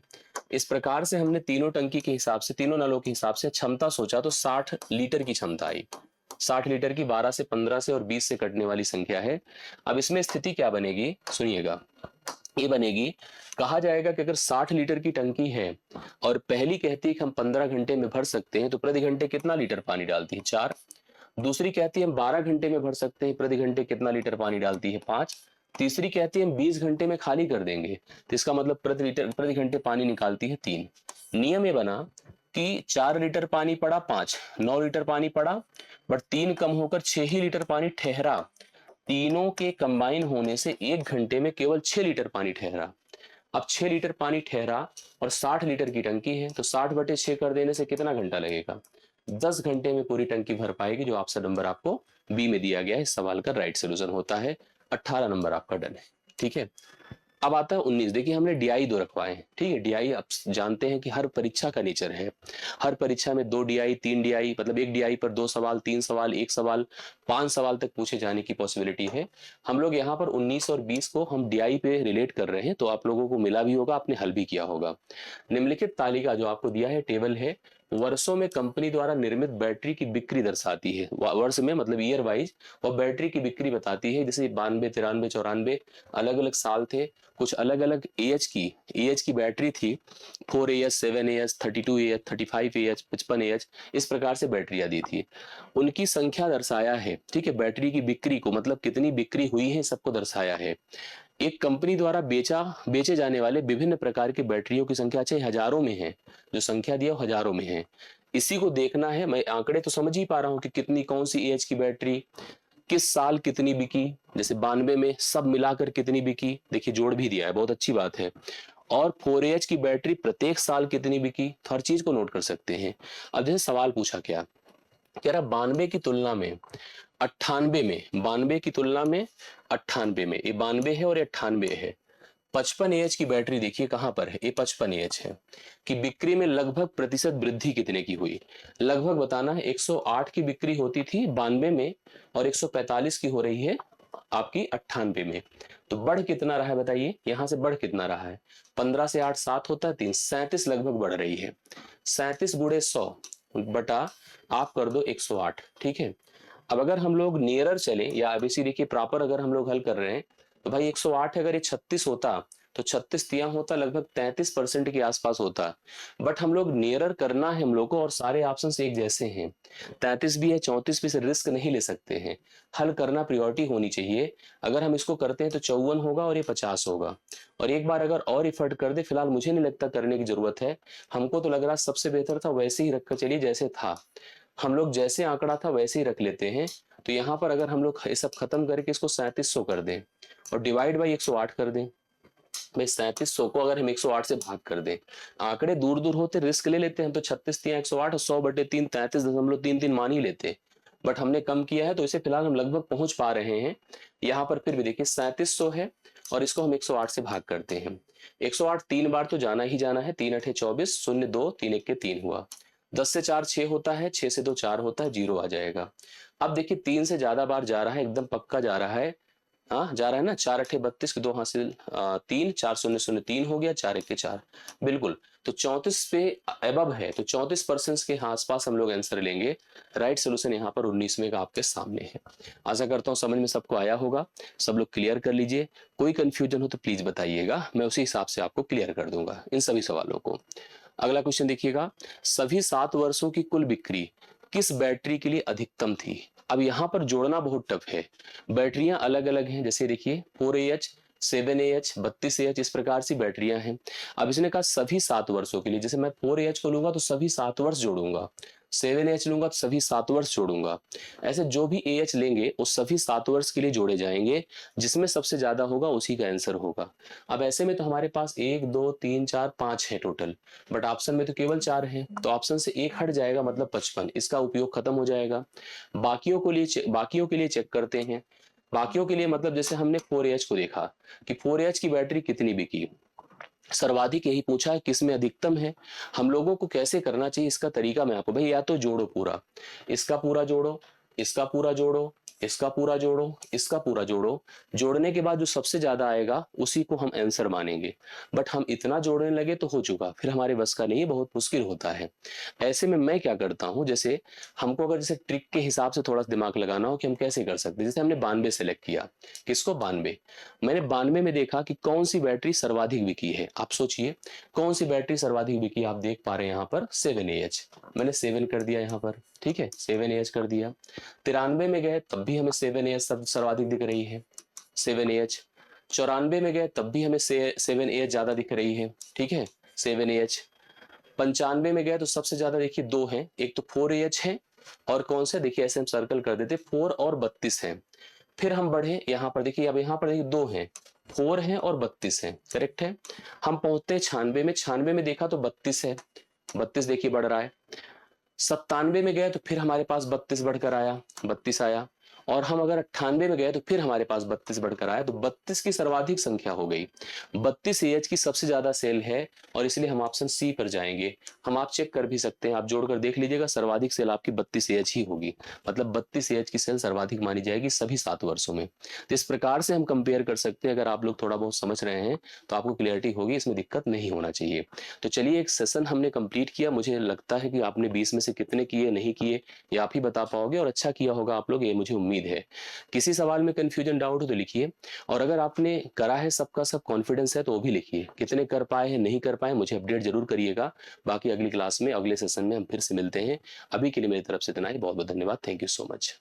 इस प्रकार से हमने तीनों टंकी के हिसाब से, तीनों नलों के हिसाब से क्षमता सोचा तो 60 लीटर की क्षमता आई। 60 लीटर की 12 से, 15 से और 20 से कटने वाली संख्या है। अब इसमें स्थिति क्या बनेगी, सुनिएगा, ये बनेगी, कहा जाएगा कि अगर 60 लीटर की टंकी है और पहली कहती है कि हम 15 घंटे में भर सकते हैं, तो प्रति घंटे कितना लीटर पानी डालती है, 4। दूसरी कहती है हम 12 घंटे में भर सकते हैं, प्रति घंटे कितना लीटर पानी डालती है, 5। तीसरी कहती है हम 20 घंटे में खाली कर देंगे, तो इसका मतलब प्रति घंटे पानी निकालती है 3। नियम ये बना कि 4 लीटर पानी पड़ा, 5, 9 लीटर पानी पड़ा, बट 3 कम होकर 6 ही लीटर पानी ठहरा। तीनों के कंबाइन होने से 1 घंटे में केवल 6 लीटर पानी ठहरा। अब 6 लीटर पानी ठहरा और 60 लीटर की टंकी है, तो 60/6 कर देने से कितना घंटा लगेगा, 10 घंटे में पूरी टंकी भर पाएगी, जो ऑप्शन नंबर आपको बी में दिया गया है। इस सवाल का राइट सोल्यूशन होता है। 18 नंबर आपका डन है, ठीक है। अब आता है 19। देखिए हमने डीआई 2 रखवाए हैं, ठीक है। डीआई आप जानते हैं कि हर परीक्षा का नेचर है, हर परीक्षा में 2 डीआई 3 डीआई, मतलब एक डीआई पर 2 सवाल, 3 सवाल, 1 सवाल, 5 सवाल तक पूछे जाने की पॉसिबिलिटी है। हम लोग यहाँ पर 19 और 20 को हम डीआई पे रिलेट कर रहे हैं, तो आप लोगों को मिला भी होगा, आपने हल भी किया होगा। निम्नलिखित तालिका जो आपको दिया है, टेबल है, वर्षों में कंपनी द्वारा निर्मित बैटरी की बिक्री दर्शाती है। वर्ष में मतलब ईयर वाइज वो बैटरी की बिक्री बताती है। जैसे 92, 93, 94 अलग अलग साल थे, कुछ अलग अलग एएच की बैटरी थी, 4 AH, 7 AH, 32 AH, 35 AH, 55 AH, इस प्रकार से बैटरियां दी थी। उनकी संख्या दर्शाया है, ठीक है, बैटरी की बिक्री को मतलब कितनी बिक्री हुई है सबको दर्शाया है। एक कंपनी द्वारा बेचे जाने वाले विभिन्न प्रकार की बैटरियों की संख्या अच्छा हजारों में है, जो संख्या दिया वो हजारों में है। इसी को देखना है। मैं आंकड़े तो समझ ही पा रहा हूँ कि कितनी कौन सी एज की बैटरी किस साल कितनी बिकी, जैसे 92 में सब मिलाकर कितनी बिकी, देखिए जोड़ भी दिया है, बहुत अच्छी बात है। और 4AH की बैटरी प्रत्येक साल कितनी बिकी, तो हर चीज को नोट कर सकते हैं। अब जैसे सवाल पूछा क्या, कह रहा 92 की तुलना में 98 में, 92 की तुलना में 98 में, ये 92 है और ये 98 है। 55 AH की बैटरी देखिए कहां पर है, ये 55 AH है कि बिक्री में लगभग प्रतिशत वृद्धि कितने की हुई, लगभग बताना है। 108 की बिक्री होती थी 92 में और 145 की हो रही है आपकी 98 में। तो बढ़ कितना रहा है बताइए, यहां से बढ़ कितना रहा है, 15 से 8 7 होता है 3, 37 लगभग बढ़ रही है। 37 गुणे 100 बटा आप कर दो 108, ठीक है। अब अगर हम लोग नियरर चले या एबीसी देखिए प्रॉपर अगर हम लोग हल कर रहे हैं, तो भाई 108 अगर ये 36 होता तो 36 तिया होता लगभग 33% के आसपास होता। बट हम लोग नियरर करना है हम लोग को और सारे ऑप्शन एक जैसे हैं, 33 भी है 34 भी से रिस्क नहीं ले सकते हैं, हल करना प्रायोरिटी होनी चाहिए। अगर हम इसको करते हैं तो 54 होगा और ये 50 होगा। और एक बार अगर और इफर्ट कर दे, फिलहाल मुझे नहीं लगता करने की जरूरत है, हमको तो लग रहा सबसे बेहतर था वैसे ही रखकर चलिए जैसे था, हम लोग जैसे आंकड़ा था वैसे ही रख लेते हैं। तो यहाँ पर अगर हम लोग ये सब खत्म करके इसको 3700 कर दें और डिवाइड बाई 108 कर दें, भाई 3700 को अगर हम 108 से भाग कर दें, आंकड़े दूर दूर होते रिस्क ले लेते हैं, तो 36 तिया 108 और 100/3 33.33 मान ही लेते। बट हमने कम किया है तो इसे फिलहाल हम लगभग पहुंच पा रहे हैं। यहाँ पर फिर भी देखिए 3700 है और इसको हम 108 से भाग करते हैं। 108 3 बार तो जाना ही जाना है, 3 8 24, 0 2 3 1 के 3 हुआ, 10 से 4 6 होता है, 6 से 2 4 होता है, 0 आ जाएगा। अब देखिए 3 से ज्यादा बार जा रहा है, एकदम पक्का जा रहा है, हाँ जा रहा है ना, 4 8 32 के 2 हासिल 3, 4 0 0 3 हो गया, 4 1 के 4, बिल्कुल। तो 34 पे एबव है तो 34% के आसपास हम लोग आंसर लेंगे। राइट सोल्यूशन यहाँ पर 19वें का आपके सामने है। आशा करता हूँ समझ में सबको आया होगा, सब लोग क्लियर कर लीजिए। कोई कंफ्यूजन हो तो प्लीज बताइएगा, मैं उसी हिसाब से आपको क्लियर कर दूंगा इन सभी सवालों को। अगला क्वेश्चन देखिएगा, सभी 7 वर्षों की कुल बिक्री किस बैटरी के लिए अधिकतम थी। अब यहाँ पर जोड़ना बहुत टफ है, बैटरियां अलग अलग हैं, जैसे देखिए 4AH, 7AH, 32AH, इस प्रकार सी बैटरियां हैं। अब इसने कहा सभी 7 वर्षों के लिए, जैसे मैं 4AH को लूंगा तो सभी 7 वर्ष जोड़ूंगा, 7AH लूंगा तो सभी 7 वर्ष जोड़ूंगा, ऐसे जो भी AH लेंगे वो सभी 7 वर्ष के लिए जोड़े जाएंगे, जिसमें सबसे ज्यादा होगा उसी का आंसर होगा। अब ऐसे में तो हमारे पास 1 2 3 4 5 है टोटल, बट ऑप्शन में तो केवल 4 है, तो ऑप्शन से एक हट जाएगा मतलब 55, इसका उपयोग खत्म हो जाएगा। बाकियों के लिए चेक करते हैं। बाकियों के लिए मतलब जैसे हमने 4AH को देखा कि 4AH की बैटरी कितनी बिकी, सर्वाधिक यही पूछा है किस में अधिकतम है। हम लोगों को कैसे करना चाहिए इसका तरीका मैं आपको, भाई या तो जोड़ो पूरा, इसका पूरा जोड़ो, इसका पूरा जोड़ो, इसका पूरा जोड़ो, इसका पूरा जोड़ो, जोड़ने के बाद जो सबसे ज्यादा आएगा उसी को हम आंसर मानेंगे। बट हम इतना जोड़ने लगे तो हो चुका, फिर हमारे बस का नहीं, बहुत मुश्किल होता है। ऐसे में मैं क्या करता हूं, जैसे हमको अगर जैसे ट्रिक के हिसाब से थोड़ा दिमाग लगाना हो कि हम कैसे कर सकते हैं, जैसे हमने 92 सेलेक्ट किया, किसको 92, मैंने 92 में देखा कि कौन सी बैटरी सर्वाधिक बिकी है। आप सोचिए कौन सी बैटरी सर्वाधिक बिकी, आप देख पा रहे हैं यहाँ पर 7AH, मैंने 7 कर दिया यहाँ पर, ठीक है 7AH कर दिया। 93 में गए तब भी हमें 7AH सब सर्वाधिक दिख रही है, 7AH। 94 में गए तब भी हमें 7AH ज्यादा दिख रही है, ठीक है 7AH। 95 में गए तो सबसे ज्यादा देखिए दो हैं, एक तो 4AH है और कौन सा देखिए ऐसे हम सर्कल कर देते 4 और 32 है। फिर हम बढ़े यहाँ पर देखिए, अब यहाँ पर देखिए दो हैं, 4 हैं और 32 हैं, करेक्ट है। हम पहुंचते हैं 96 में, 96 में देखा तो 32 है, 32 देखिए बढ़ रहा है। 97 में गए तो फिर हमारे पास 32 बढ़कर आया, 32 आया। और हम अगर 98 में गए तो फिर हमारे पास 32 बढ़कर आया, तो 32 की सर्वाधिक संख्या हो गई। 32 एएच की सबसे ज्यादा सेल है और इसलिए हम ऑप्शन सी पर जाएंगे। हम आप चेक कर भी सकते हैं, आप जोड़कर देख लीजिएगा, सर्वाधिक सेल आपकी 32 एएच ही होगी। मतलब 32 एएच की सेल सर्वाधिक मानी जाएगी सभी 7 वर्षों में। तो इस प्रकार से हम कंपेयर कर सकते हैं। अगर आप लोग थोड़ा बहुत समझ रहे हैं तो आपको क्लियरिटी होगी, इसमें दिक्कत नहीं होना चाहिए। तो चलिए, एक सेशन हमने कंप्लीट किया। मुझे लगता है कि आपने 20 में से कितने किए, नहीं किए, ये आप ही बता पाओगे, और अच्छा किया होगा आप लोग, ये मुझे उम्मीद है। किसी सवाल में कंफ्यूजन, डाउट हो तो लिखिए। और अगर आपने करा है, सबका सब कॉन्फिडेंस है, तो वो भी लिखिए। कितने कर पाए हैं, नहीं कर पाए, मुझे अपडेट जरूर करिएगा। बाकी अगली क्लास में, अगले सेशन में हम फिर से मिलते हैं। अभी के लिए मेरी तरफ से इतना ही। बहुत बहुत धन्यवाद। Thank you so much.